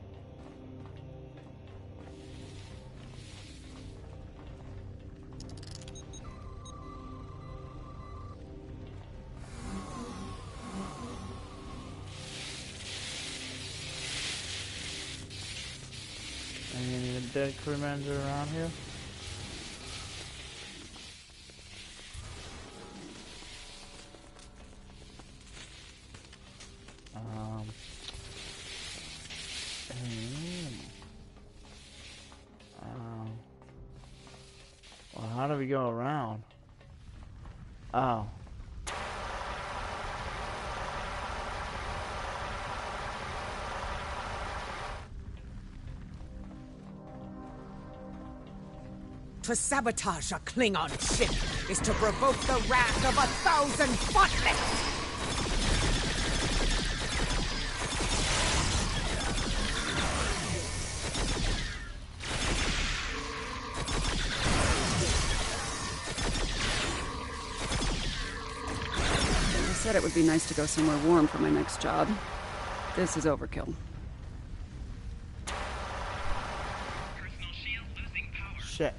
Any dead crew members around here? Well, how do we go around? Oh. To sabotage a Klingon ship is to provoke the wrath of 1,000 spotless! I said it would be nice to go somewhere warm for my next job. This is overkill. Shit.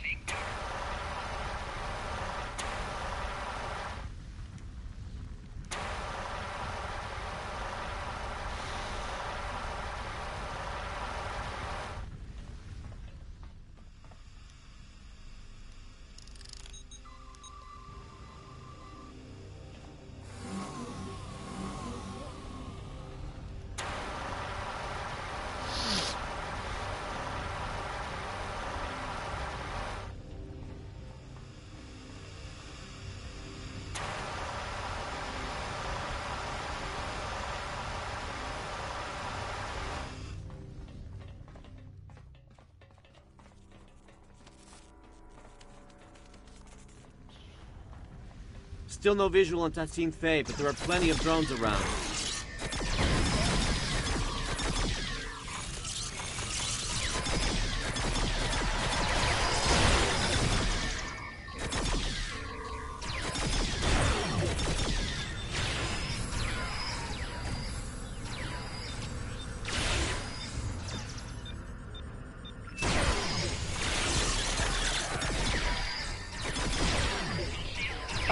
Still no visual on Tassine Faye, but there are plenty of drones around.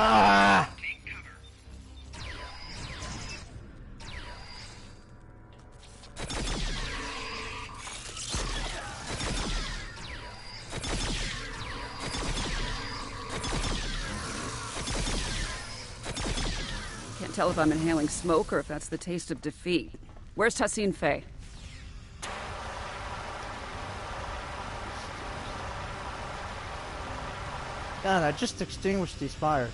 Ah! Can't tell if I'm inhaling smoke or if that's the taste of defeat. Where's Tassine Faye? God, I just extinguished these fires.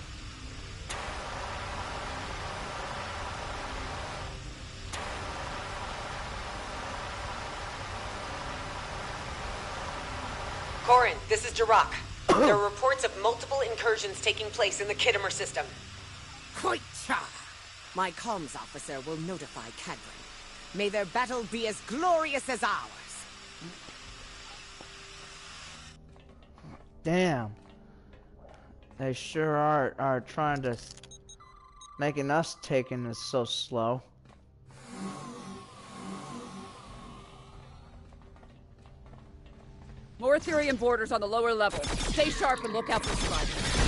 Corin, this is Jirok. There are reports of multiple incursions taking place in the Kittimer system. Quite cha! My comms officer will notify Cadron. May their battle be as glorious as ours. Damn. They sure are trying to making us taking this so slow. More Ethereum borders on the lower level. Stay sharp and look out for survivors.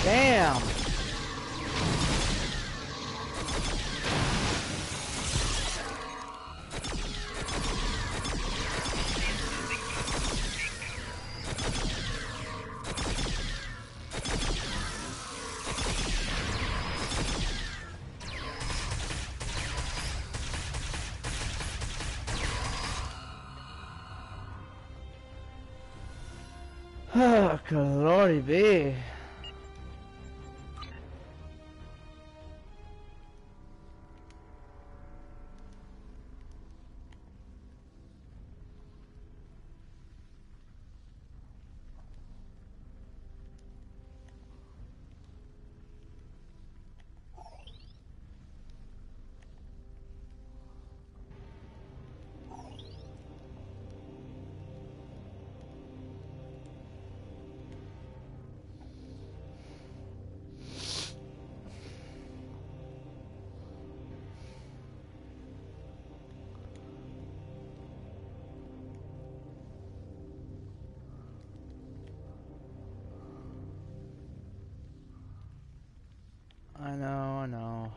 Damn! Oh, good lordy be. I know.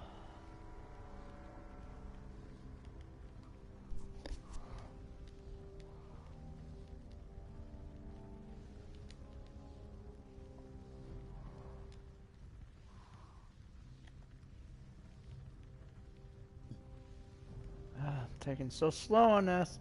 I'm taking so slow on this.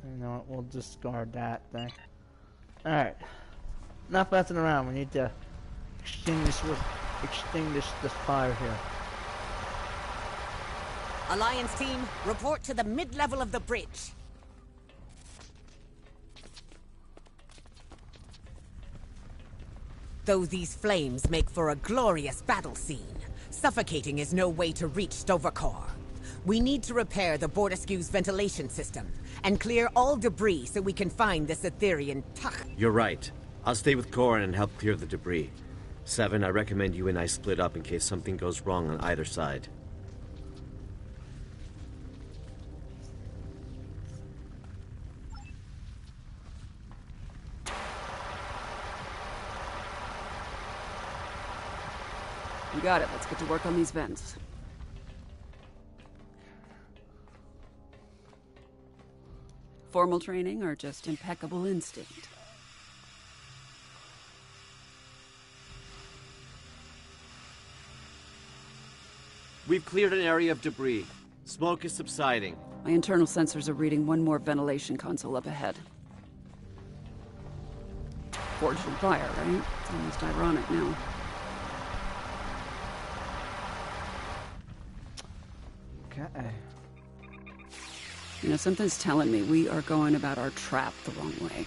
You know what, we'll discard that thing. Alright. Enough messing around, we need to extinguish this fire here. Alliance team, report to the mid-level of the bridge. Though these flames make for a glorious battle scene, suffocating is no way to reach Stovercore. We need to repair the Bordeskiew's ventilation system, and clear all debris so we can find this Etherean Tach. You're right. I'll stay with Corin and help clear the debris. Seven, I recommend you and I split up in case something goes wrong on either side. You got it. Let's get to work on these vents. Formal training or just impeccable instinct? We've cleared an area of debris. Smoke is subsiding. My internal sensors are reading one more ventilation console up ahead. Forged in fire, right? It's almost ironic now. Okay. You know, something's telling me we are going about our trap the wrong way.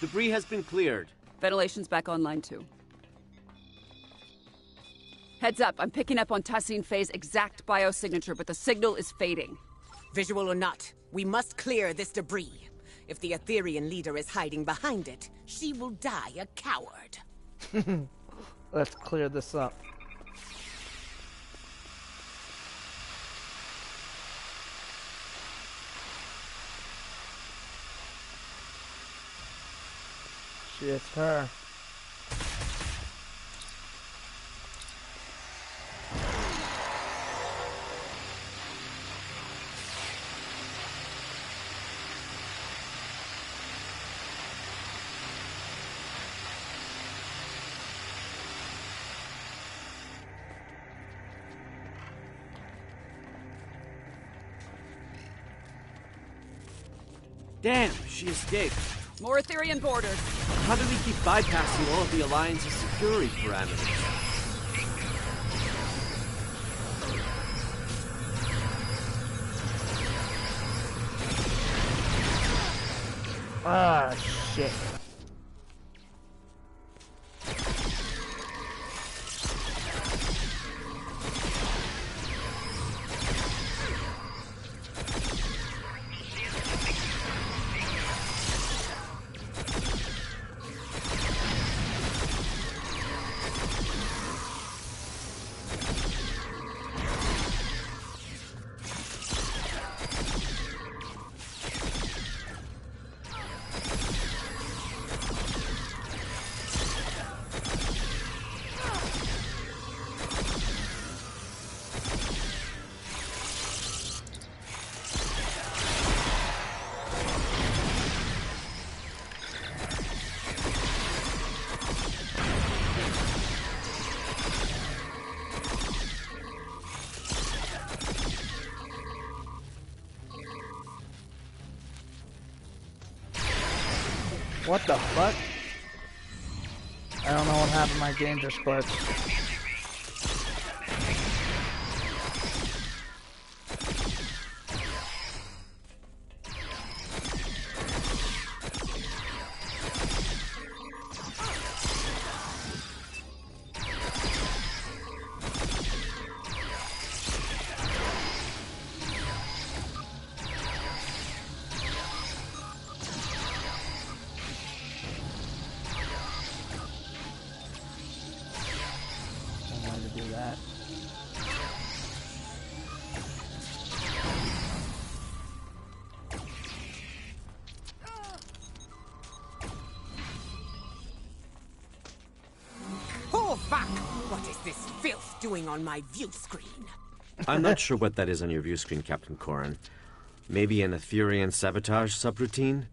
Debris has been cleared. Ventilation's back online too. Heads up, I'm picking up on Tassine Fei's exact biosignature, but the signal is fading. Visual or not, we must clear this debris. If the Aetherian leader is hiding behind it, she will die a coward. Let's clear this up. It's her. Damn, she escaped. More Aetherian borders. How did we keep bypassing all of the Alliance's security parameters? Ah, shit. What the fuck? I don't know what happened. My game just glitched. Oh, fuck! What is this filth doing on my view screen? I'm not sure what that is on your view screen, Captain Corrin. Maybe an Aetherian sabotage subroutine?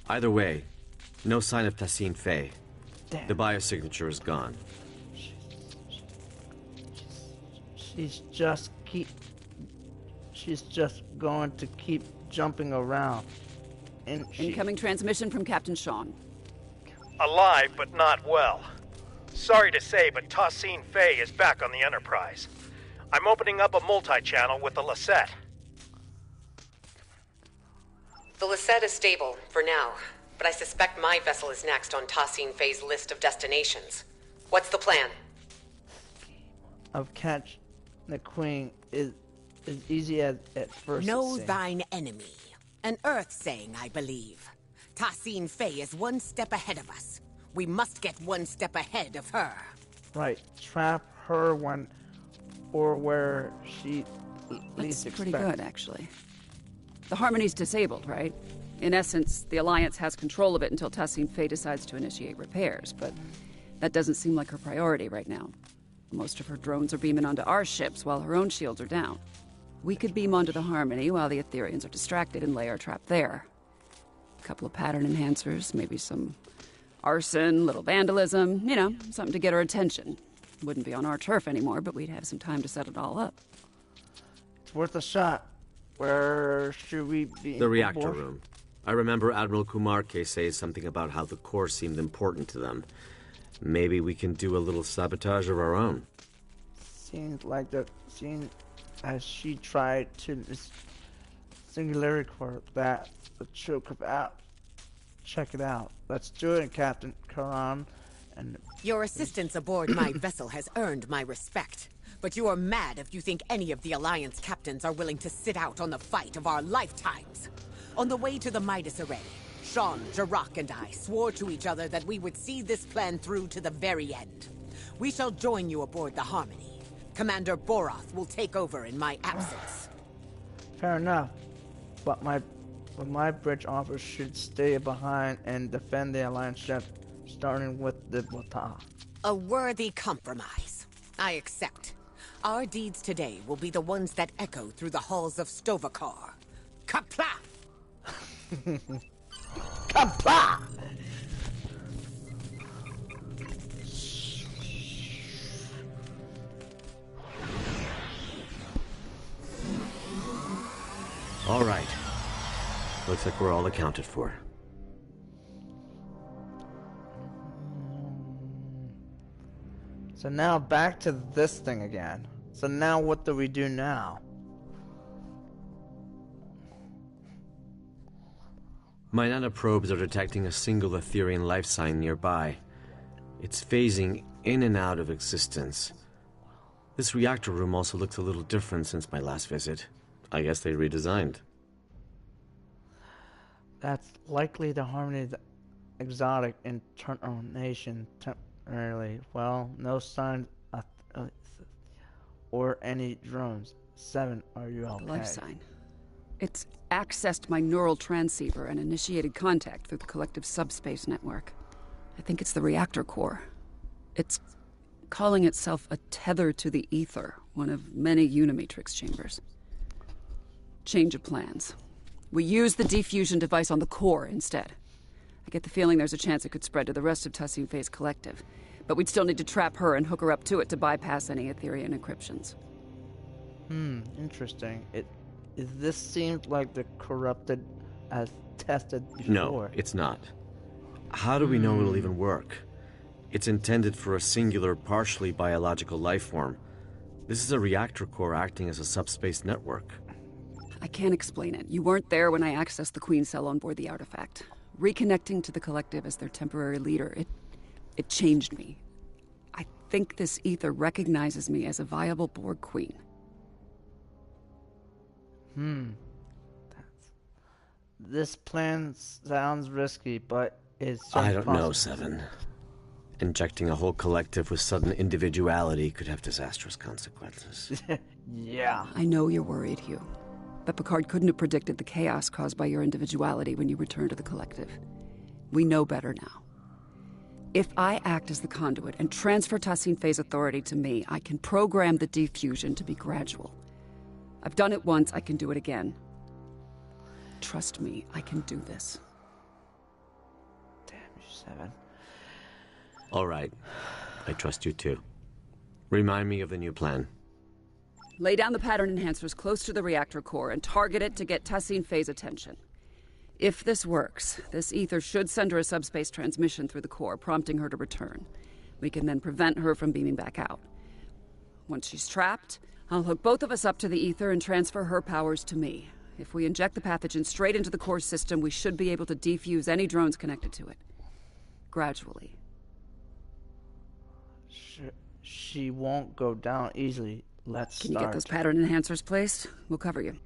Either way, no sign of Tassine Fey. The biosignature is gone. She's just going to keep jumping around. And Incoming transmission from Captain Sean. Alive, but not well. Sorry to say, but Tassine Fey is back on the Enterprise. I'm opening up a multi-channel with the Lassette. The Lassette is stable, for now. But I suspect my vessel is next on Tassine Fey's list of destinations. What's the plan? Of catch the queen is as easy as at first. Know thine enemy. An Earth saying, I believe. Tassine Fey is one step ahead of us. We must get one step ahead of her. Right. Trap her when or where she least That's pretty expect. good, actually. The Harmony's disabled, right? In essence, the Alliance has control of it until Tassine Fey decides to initiate repairs, but that doesn't seem like her priority right now. Most of her drones are beaming onto our ships while her own shields are down. We could beam onto the Harmony while the Aetherians are distracted and lay our trap there. A couple of pattern enhancers, maybe some arson, little vandalism, you know, something to get her attention. Wouldn't be on our turf anymore, but we'd have some time to set it all up. It's worth a shot. Where should we be? The reactor room. I remember Admiral Kumarke say something about how the core seemed important to them. Maybe we can do a little sabotage of our own. Seems like seeing as she tried to singularity core that the choke about. Check it out. Let's do it, Captain Karan. And your assistance aboard my vessel has earned my respect. But you are mad if you think any of the Alliance captains are willing to sit out on the fight of our lifetimes. On the way to the Midas Array, Sean, Jirok, and I swore to each other that we would see this plan through to the very end. We shall join you aboard the Harmony. Commander Boroth will take over in my absence. Fair enough. But my bridge officers should stay behind and defend the Alliance ship, starting with the Bota. A worthy compromise. I accept. Our deeds today will be the ones that echo through the halls of Stovakar. Kapla! Kapla! All right. Looks like we're all accounted for. So now back to this thing again. So now what do we do now? My nanoprobes are detecting a single Etherean life sign nearby. It's phasing in and out of existence. This reactor room also looks a little different since my last visit. I guess they redesigned. That's likely the Harmony's exotic intonation temporarily. Well, no signs or any drones. 7, are you okay? Life sign. It's accessed my neural transceiver and initiated contact through the collective subspace network. I think it's the reactor core. It's calling itself a tether to the ether, one of many Unimatrix chambers. Change of plans. We use the defusion device on the core instead. I get the feeling there's a chance it could spread to the rest of Tassim Faye's collective, but we'd still need to trap her and hook her up to it to bypass any Etherean encryptions. Interesting. This seems like the corrupted as tested before. No, it's not. How do we know it'll even work? It's intended for a singular, partially biological life form. This is a reactor core acting as a subspace network. I can't explain it. You weren't there when I accessed the Queen cell on board the artifact. Reconnecting to the collective as their temporary leader, it changed me. I think this ether recognizes me as a viable Borg Queen. This plan sounds risky, but it's I don't know, 7. Injecting a whole collective with sudden individuality could have disastrous consequences. Yeah. I know you're worried, Hugh. But Picard couldn't have predicted the chaos caused by your individuality when you returned to the collective. We know better now. If I act as the conduit and transfer Tassim Faye's authority to me, I can program the defusion to be gradual. I've done it once, I can do it again. Trust me, I can do this. Damn you, 7. All right. I trust you too. Remind me of the new plan. Lay down the pattern enhancers close to the reactor core and target it to get Tassim Faye's attention. If this works, this ether should send her a subspace transmission through the core, prompting her to return. We can then prevent her from beaming back out. Once she's trapped, I'll hook both of us up to the ether and transfer her powers to me. If we inject the pathogen straight into the core system, we should be able to defuse any drones connected to it. Gradually. She won't go down easily. Let's start. Can you get those pattern enhancers placed? We'll cover you.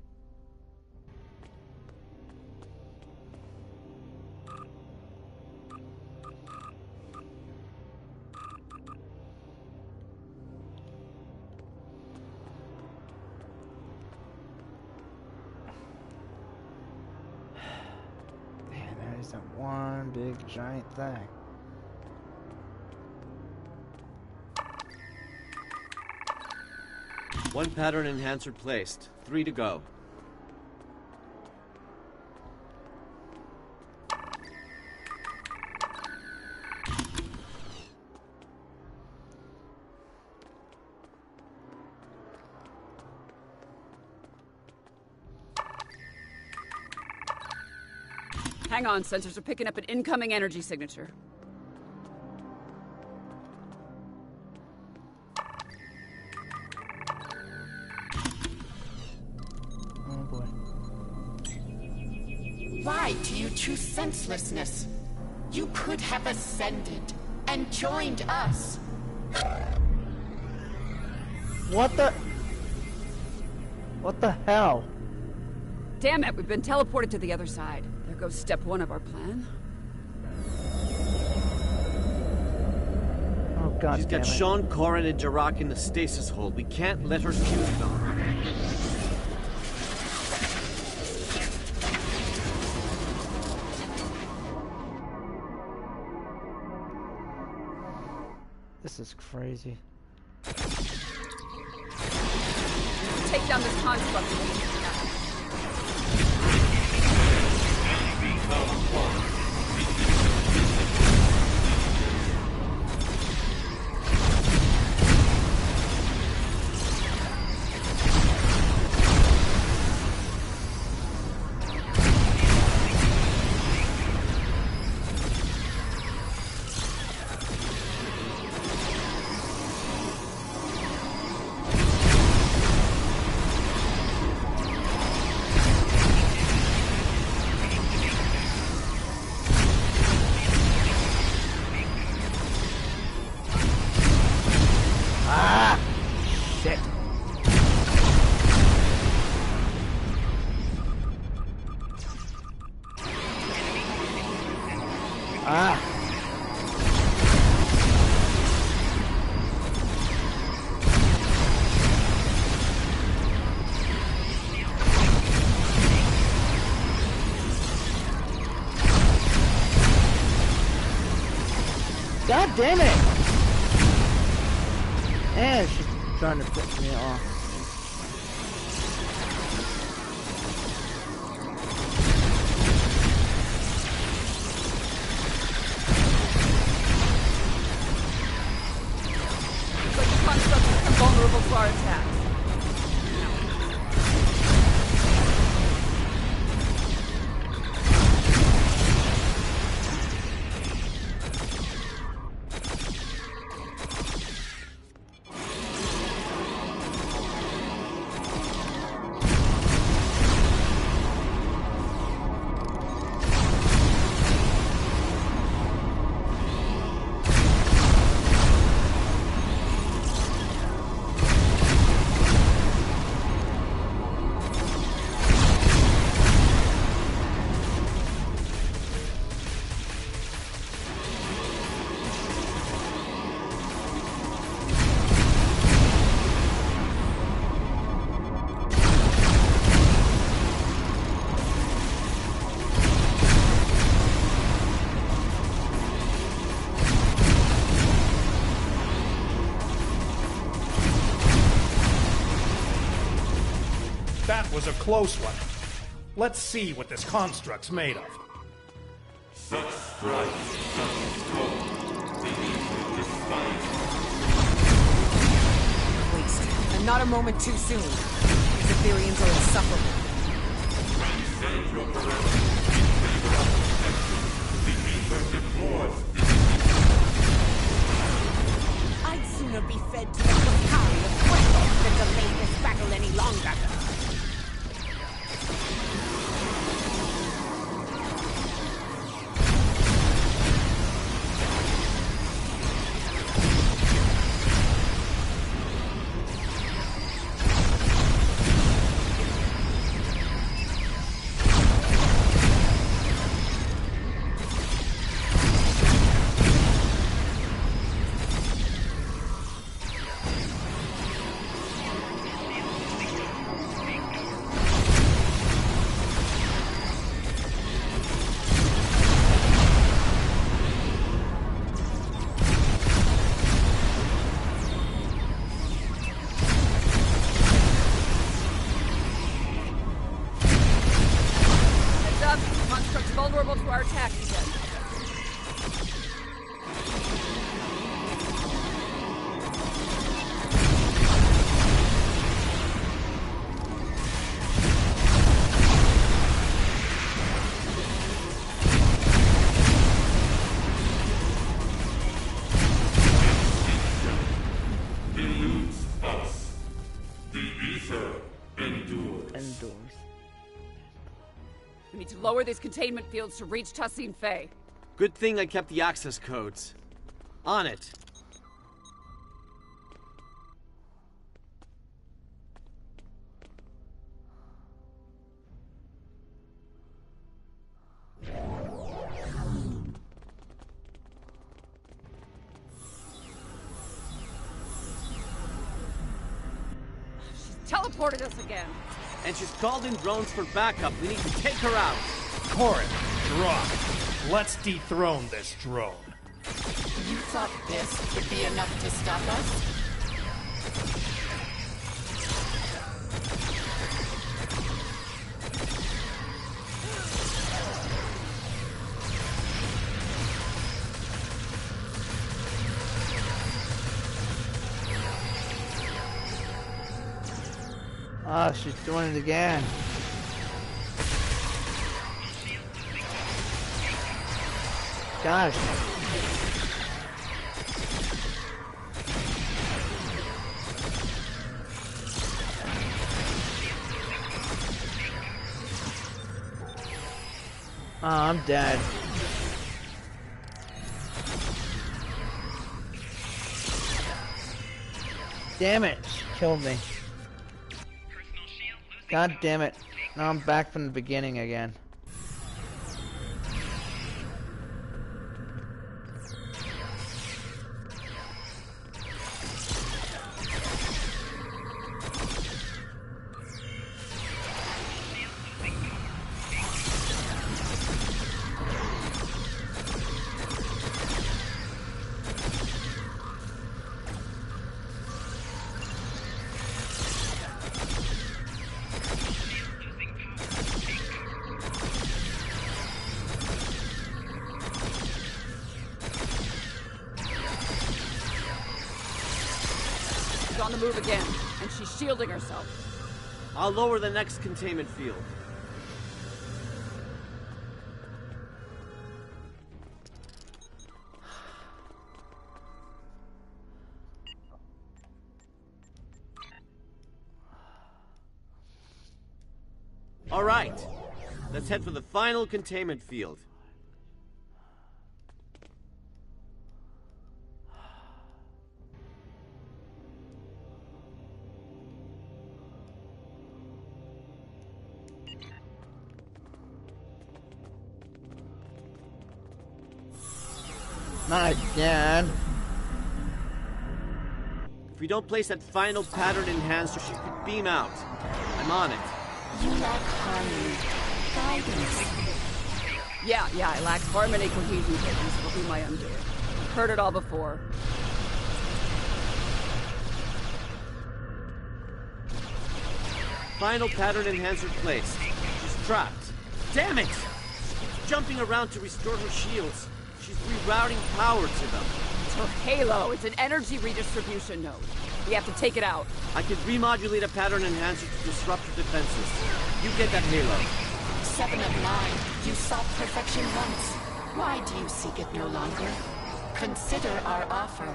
Man, that is that one big giant thing. One pattern enhancer placed. 3 to go. Hang on, sensors are picking up an incoming energy signature. Oh boy. Why do you choose senselessness? You could have ascended and joined us. What the hell? Damn it, we've been teleported to the other side. There goes step one of our plan. Oh god. She's got Sean, Corrin, and Jarak in the stasis hold. We can't let her fuse them. This is crazy. Take down this construct. God damn it! And she's trying to piss me off. But the construct is invulnerable to our attacks. That was a close one. Let's see what this construct's made of. Such strife, such toil, Waste. And not a moment too soon. These Ethereans are insufferable. Transcend your parameters in favor of protection. The ether deplores. I'd sooner be fed to the Bakari of Fuego than delay this battle any longer. Vulnerable to our attacks again. Eludes us. The ether endures. We need to lower these containment fields to reach Tassine Fey. Good thing I kept the access codes. On it. teleported us again. And she's called in drones for backup. We need to take her out. Corin, drop. Let's dethrone this drone. You thought this would be enough to stop us? Oh, she's doing it again. Gosh. Oh, I'm dead. Damn it, she killed me. God damn it. Now I'm back from the beginning again. On the move again, and she's shielding herself. I'll lower the next containment field. All right, let's head for the final containment field. Not again. If we don't place that final pattern enhancer, she could beam out. I'm on it. You lack harmony. Guidance. Yeah, I lack harmony, cohesion, fitness. It'll be my undoing. I've heard it all before. Final pattern enhancer placed. She's trapped. Damn it! She's jumping around to restore her shields. She's rerouting power to them. It's her halo. It's an energy redistribution node. We have to take it out. I can remodulate a pattern enhancer to disrupt her defenses. You get that halo. 7 of 9. You sought perfection once. Why do you seek it no longer? Consider our offer.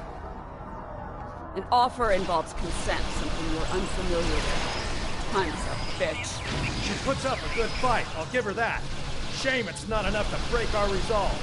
An offer involves consent, something you're unfamiliar with. Time's up, bitch. She puts up a good fight, I'll give her that. Shame it's not enough to break our resolve.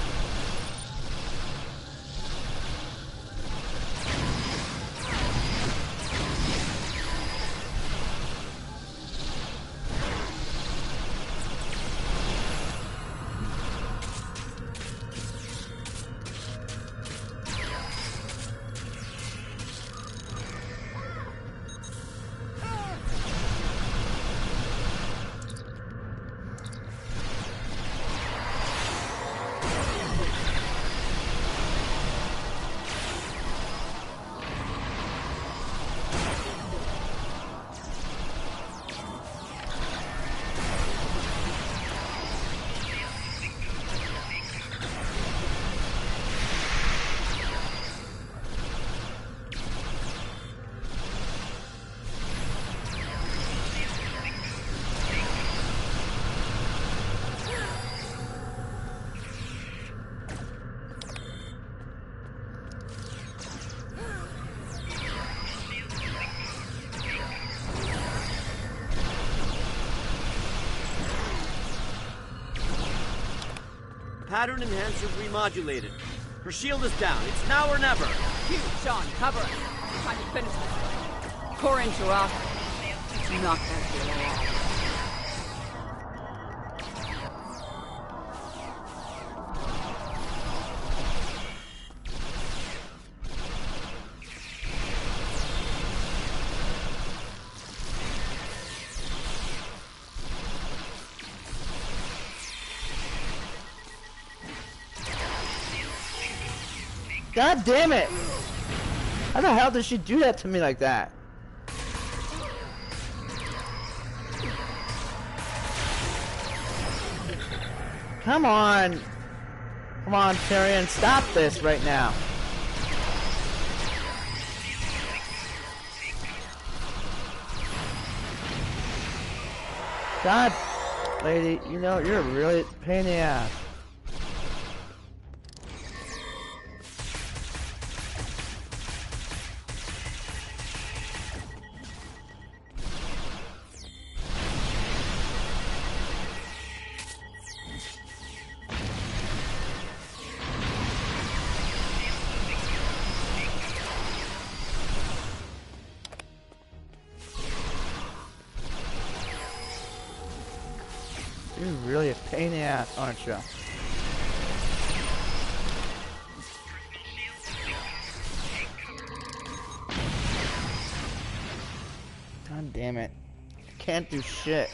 Pattern enhancer remodulated. Her shield is down. It's now or never. Hugh, Sean, cover us. Time to finish this. Corin, Jirach. Let's knock that halo off. God damn it! How the hell did she do that to me like that? Come on! Come on, Tyrion, stop this right now! God, lady, you know, you're really a pain in the ass. You're really a pain in the ass, aren't you? God damn it. I can't do shit.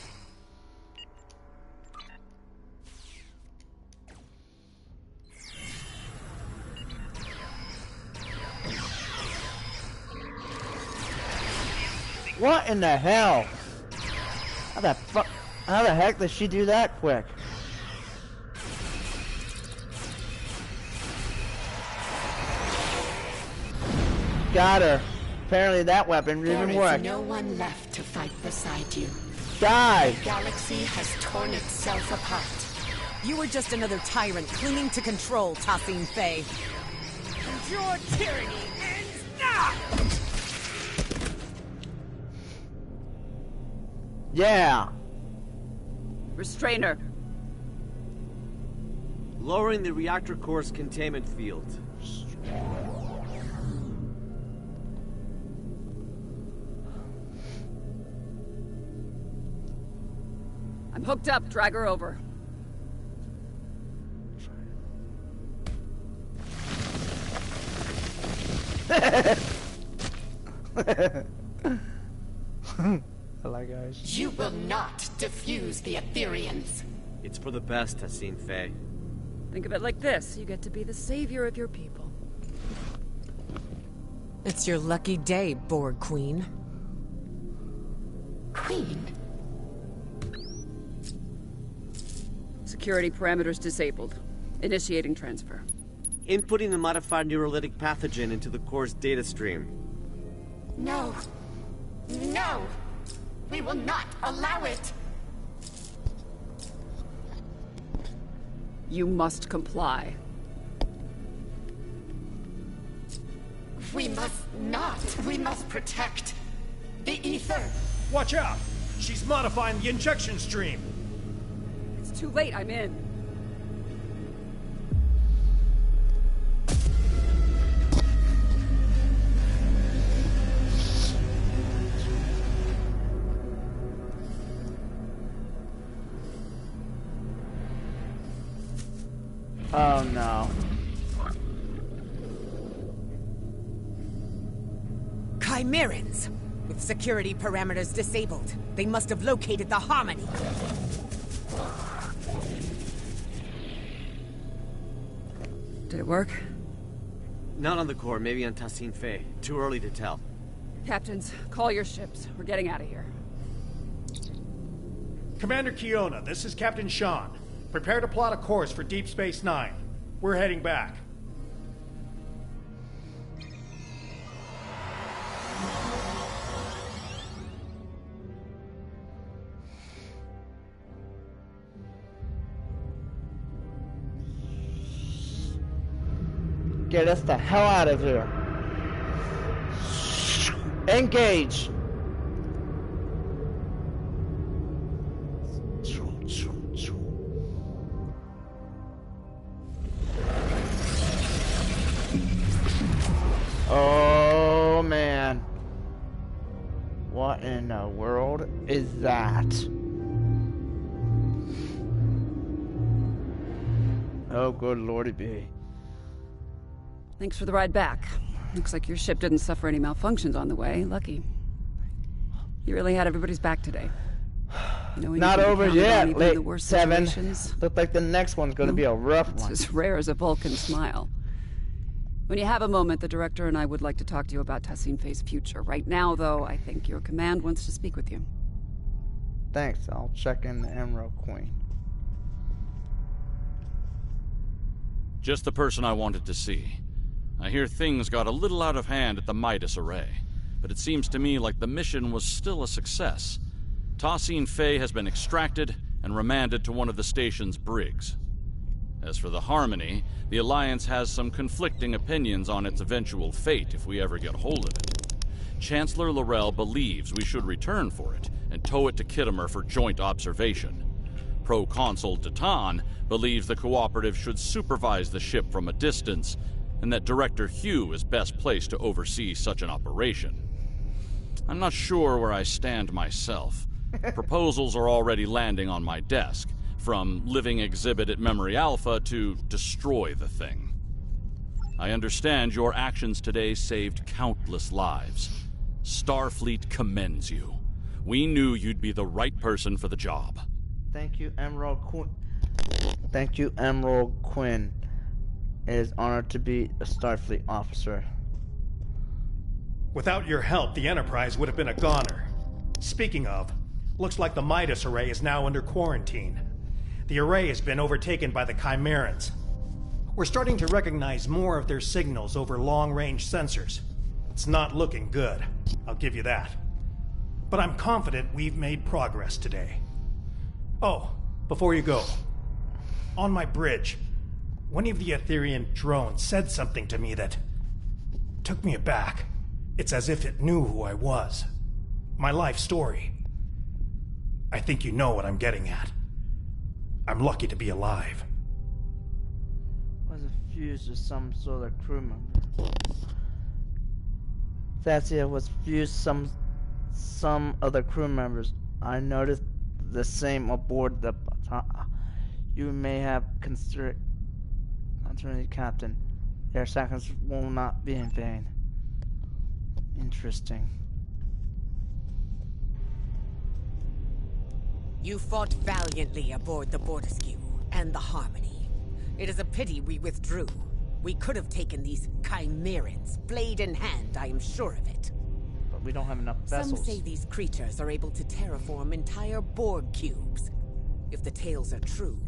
What in the hell? How the heck did she do that quick? Got her. Apparently that weapon didn't work. There is no one left to fight beside you. Die! The galaxy has torn itself apart. You were just another tyrant clinging to control, Tassin Faye. And your tyranny ends now! Yeah! Restrain her. Lowering the reactor core's containment field. I'm hooked up. Drag her over. I like guys. You will not defuse the Aetherians. It's for the best, Tassin Faye. Think of it like this. You get to be the savior of your people. It's your lucky day, Borg Queen. Queen? Security parameters disabled. Initiating transfer. Inputting the modified neurolytic pathogen into the core's data stream. No. No! We will not allow it! You must comply. We must not. We must protect the ether. Watch out! She's modifying the injection stream. It's too late. I'm in. Oh no. Chimerans! With security parameters disabled, they must have located the Harmony. Did it work? Not on the core, maybe on Tassin Faye. Too early to tell. Captains, call your ships. We're getting out of here. Commander Kiona, this is Captain Sean. Prepare to plot a course for Deep Space Nine. We're heading back. Get us the hell out of here. Engage. Oh man. What in the world is that? Oh good lordy be. Thanks for the ride back. Looks like your ship didn't suffer any malfunctions on the way. Lucky. You really had everybody's back today. You know, Not over yet, late the worst 7. situations. Look like the next one's gonna be a rough one. It's as rare as a Vulcan smile. When you have a moment, the director and I would like to talk to you about Tassine Fei's future. Right now, though, I think your command wants to speak with you. Thanks, I'll check in the Emerald Queen. Just the person I wanted to see. I hear things got a little out of hand at the Midas Array, but it seems to me like the mission was still a success. Tassine Fei has been extracted and remanded to one of the station's brigs. As for the Harmony, the Alliance has some conflicting opinions on its eventual fate if we ever get hold of it. Chancellor Laurel believes we should return for it and tow it to Kittimer for joint observation. Proconsul Datan believes the Cooperative should supervise the ship from a distance, and that Director Hugh is best placed to oversee such an operation. I'm not sure where I stand myself. Proposals are already landing on my desk, from living exhibit at Memory Alpha to destroy the thing. I understand your actions today saved countless lives. Starfleet commends you. We knew you'd be the right person for the job. Thank you, Emerald Quinn. Thank you, Emerald Quinn. It is honored to be a Starfleet officer. Without your help, the Enterprise would have been a goner. Speaking of, looks like the Midas Array is now under quarantine. The array has been overtaken by the Chimerans. We're starting to recognize more of their signals over long-range sensors. It's not looking good, I'll give you that. But I'm confident we've made progress today. Oh, before you go, on my bridge, one of the Etherean drones said something to me that took me aback. It's as if it knew who I was. My life story. I think you know what I'm getting at. I'm lucky to be alive. Was a fuse with some sort of crew member. Thassia was fused some other crew members. I noticed the same aboard the you may have considered Captain. Their sacrifice will not be in vain. Interesting. You fought valiantly aboard the Borderskew and the Harmony. It is a pity we withdrew. We could have taken these Chimerans, blade in hand, I am sure of it. But we don't have enough vessels. Some say these creatures are able to terraform entire Borg cubes. If the tales are true,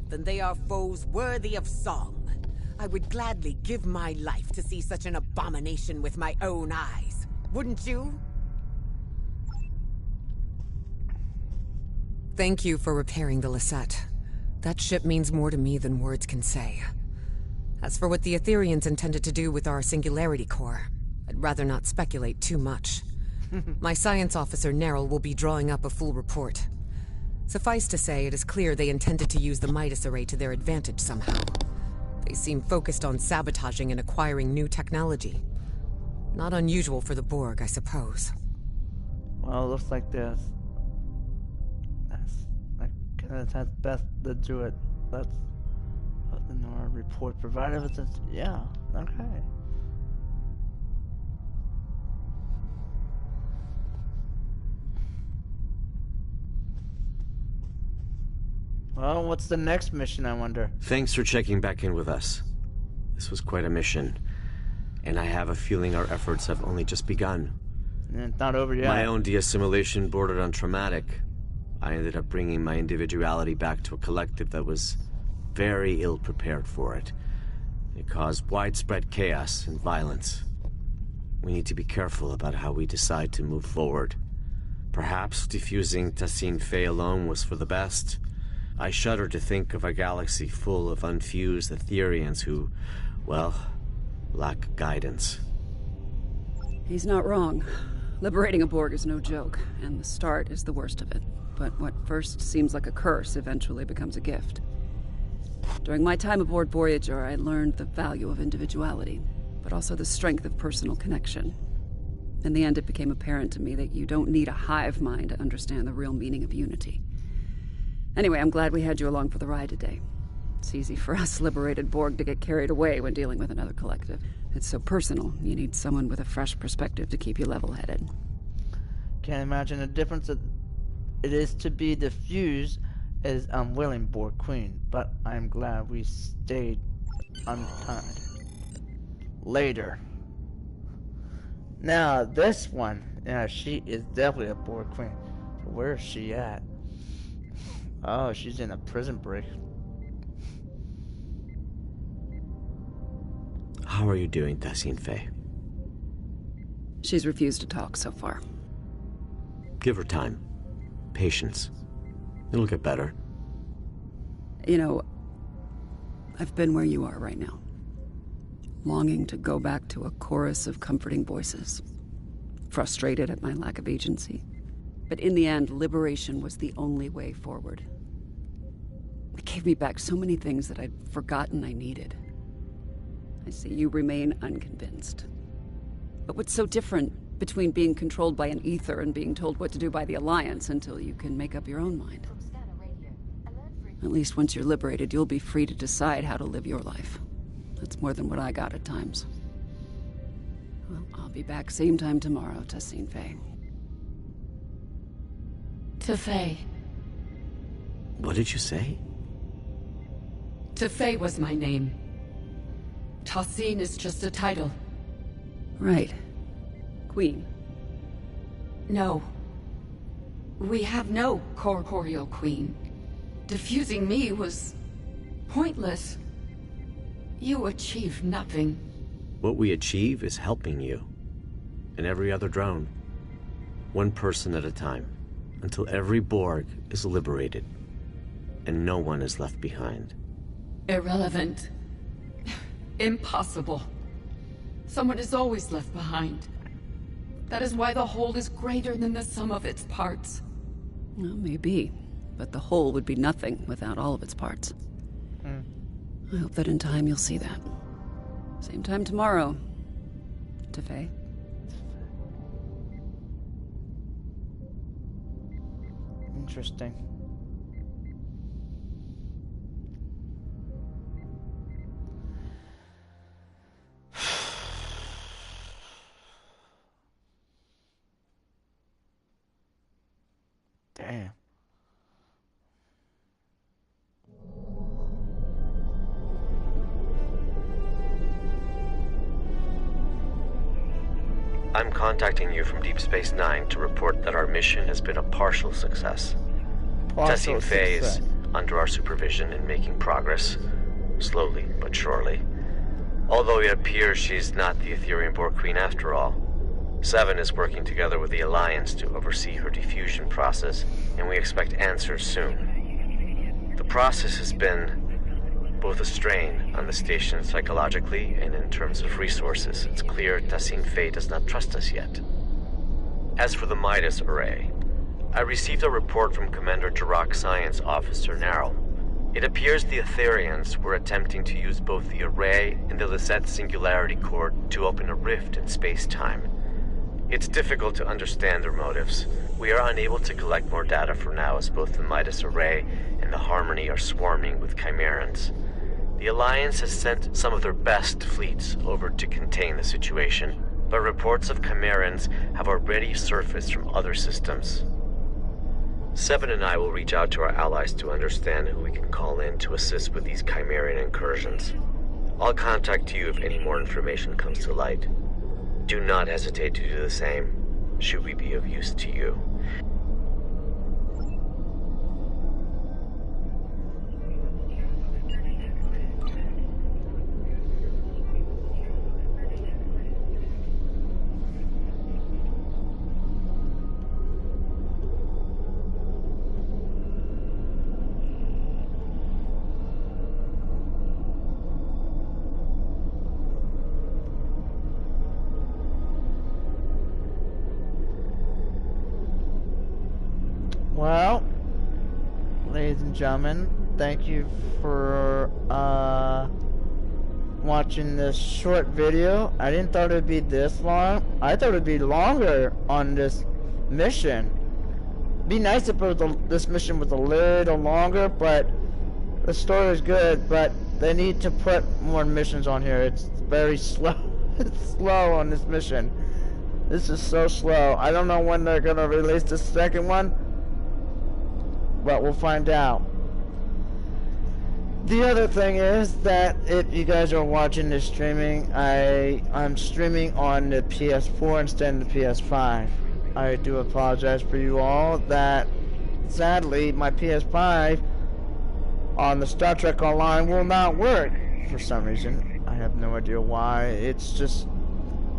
then they are foes worthy of song. I would gladly give my life to see such an abomination with my own eyes. Wouldn't you? Thank you for repairing the Lisette. That ship means more to me than words can say. As for what the Ethereans intended to do with our Singularity Core, I'd rather not speculate too much. My science officer, Neril, will be drawing up a full report. Suffice to say, it is clear they intended to use the Midas Array to their advantage somehow. They seem focused on sabotaging and acquiring new technology. Not unusual for the Borg, I suppose. Well, it looks like this. That's best to do it. That's in our report provided with this. Yeah, okay. Well, what's the next mission, I wonder? Thanks for checking back in with us. This was quite a mission, and I have a feeling our efforts have only just begun. It's not over yet. My own de-assimilation bordered on traumatic. I ended up bringing my individuality back to a collective that was very ill-prepared for it. It caused widespread chaos and violence. We need to be careful about how we decide to move forward. Perhaps defusing Tassine Fei alone was for the best. I shudder to think of a galaxy full of unfused Ethereans who, well, lack guidance. He's not wrong. Liberating a Borg is no joke, and the start is the worst of it. But what first seems like a curse eventually becomes a gift. During my time aboard Voyager, I learned the value of individuality, but also the strength of personal connection. In the end, it became apparent to me that you don't need a hive mind to understand the real meaning of unity. Anyway, I'm glad we had you along for the ride today. It's easy for us liberated Borg to get carried away when dealing with another collective. It's so personal, you need someone with a fresh perspective to keep you level-headed. Can't imagine the difference that it is to be diffused as unwilling Borg Queen, but I'm glad we stayed untied. later. Now this one, yeah, she is definitely a Borg queen. Where is she at? Oh, she's in a prison break. How are you doing, Tassine Faye? She's refused to talk so far. Give her time. Patience. It'll get better. You know, I've been where you are right now. Longing to go back to a chorus of comforting voices. Frustrated at my lack of agency. But in the end, liberation was the only way forward. It gave me back so many things that I'd forgotten I needed. I see you remain unconvinced. But what's so different between being controlled by an ether and being told what to do by the Alliance until you can make up your own mind? At least once you're liberated, you'll be free to decide how to live your life. That's more than what I got at times. Well, I'll be back same time tomorrow, Tassine Faye. Tefay. What did you say? Tefay was my name. Tassine is just a title. Right. Queen. No. We have no corporeal queen. Defusing me was pointless. You achieved nothing. What we achieve is helping you. And every other drone. One person at a time. Until every Borg is liberated. And no one is left behind. Irrelevant. Impossible. Someone is always left behind. That is why the whole is greater than the sum of its parts. Well, maybe. But the whole would be nothing without all of its parts. I hope that in time you'll see that. Same time tomorrow. Tefay. Interesting. Damn. I'm contacting you from Deep Space Nine to report that our mission has been a partial success. Tassine Faye is under our supervision and making progress, slowly but surely. Although it appears she's not the Ethereum Borg Queen after all. Seven is working together with the Alliance to oversee her diffusion process, and we expect answers soon. The process has been both a strain on the station psychologically and in terms of resources. It's clear Tassine Faye does not trust us yet. As for the Midas Array, I received a report from Commander Jirok Science Officer Narrow. It appears the Etherians were attempting to use both the array and the Lisette Singularity Core to open a rift in space-time. It's difficult to understand their motives. We are unable to collect more data for now, as both the Midas Array and the Harmony are swarming with Chimerans. The Alliance has sent some of their best fleets over to contain the situation, but reports of Chimerans have already surfaced from other systems. Seven and I will reach out to our allies to understand who we can call in to assist with these Chimeran incursions. I'll contact you if any more information comes to light. Do not hesitate to do the same, should we be of use to you. Well, ladies and gentlemen, thank you for watching this short video. I didn't thought it would be this long. I thought it would be longer on this mission. Be nice if this mission was a little longer, but the story is good, but they need to put more missions on here. It's very slow. It's slow on this mission. This is so slow. I don't know when they're going to release the second one, but we'll find out. The other thing is that if you guys are watching this streaming, I'm streaming on the PS4 instead of the PS5. I do apologize for you all that sadly my PS5 on the Star Trek Online will not work for some reason. I have no idea why. It's just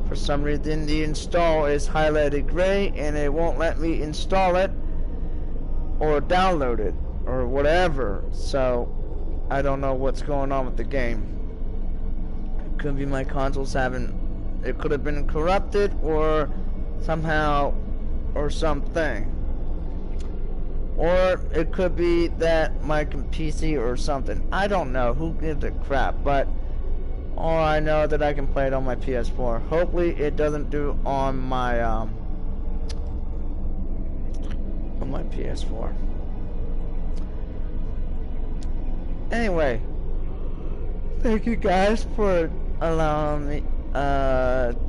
for some reason the install is highlighted gray and it won't let me install it or download it or whatever. So I don't know what's going on with the game. It could be my consoles it could have been corrupted or somehow or something. Or it could be that my PC or something. I don't know. Who gives a crap? But all I know that I can play it on my PS4. Hopefully it doesn't do on my PS4. Anyway, thank you guys for allowing me,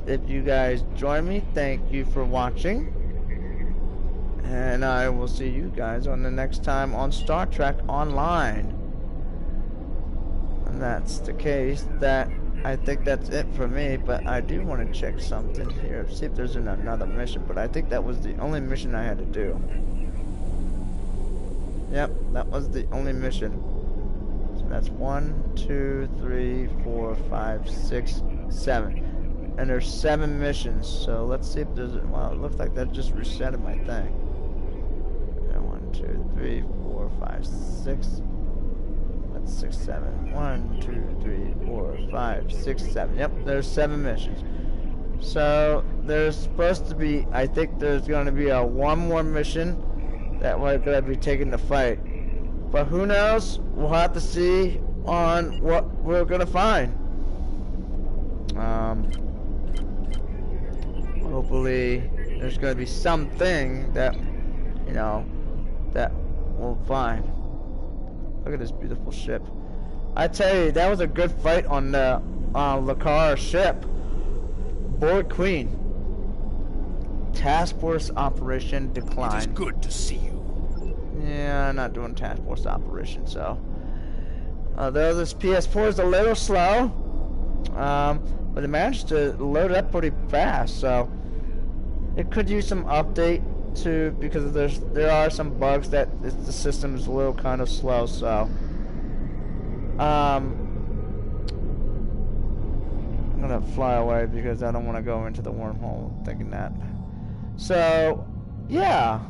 if you guys join me, thank you for watching, and I will see you guys on the next time on Star Trek Online. And that's the case, I think that's it for me, but I do want to check something here, see if there's another mission, but I think that was the only mission I had to do. Yep, that was the only mission. That's 1, 2, 3, 4, 5, 6, 7. And there's 7 missions, so let's see if there's well, it looks like that just resetted my thing. 1, 2, 3, 4, 5, 6. That's 6, 7. 1, 2, 3, 4, 5, 6, 7. Yep, there's 7 missions. So there's supposed to be, I think there's going to be one more mission that we're going to be taking the fight. But who knows? We'll have to see on what we're gonna find. Hopefully, there's gonna be something that, you know, that we'll find. Look at this beautiful ship. I tell you, that was a good fight on the Lakar ship. Board Queen. Task Force Operation Decline. It is good to see you. Yeah, I'm not doing task force operation, so. Though this PS4 is a little slow, but it managed to load up pretty fast, so it could use some update too, because there are some bugs that the system is a little kind of slow, so. I'm gonna fly away because I don't want to go into the wormhole thinking that. So, yeah.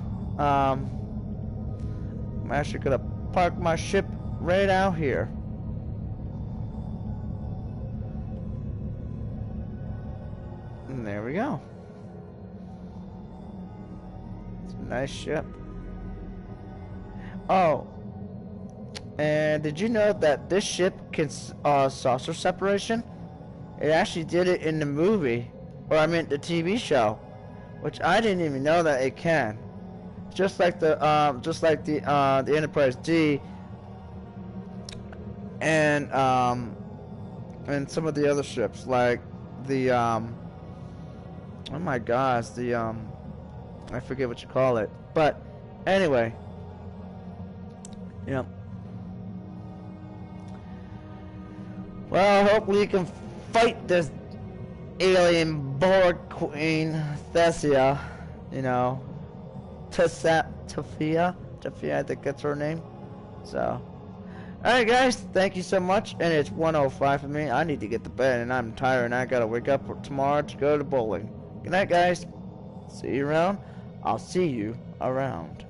I'm actually gonna park my ship right out here. And there we go. It's a nice ship. Oh, and did you know that this ship can saucer separation? It actually did it in the movie, or I meant the TV show, which I didn't even know that it can. Just like the Enterprise D and some of the other ships, like the oh my gosh, the I forget what you call it, but anyway, yep. Well, hopefully you can fight this alien Borg Queen Thessia, you know. Tafia, I think that's her name. So, alright guys, thank you so much, and it's 1:05 for me. I need to get to bed, and I'm tired, and I gotta wake up for tomorrow to go to bowling. Good night guys, see you around. I'll see you around.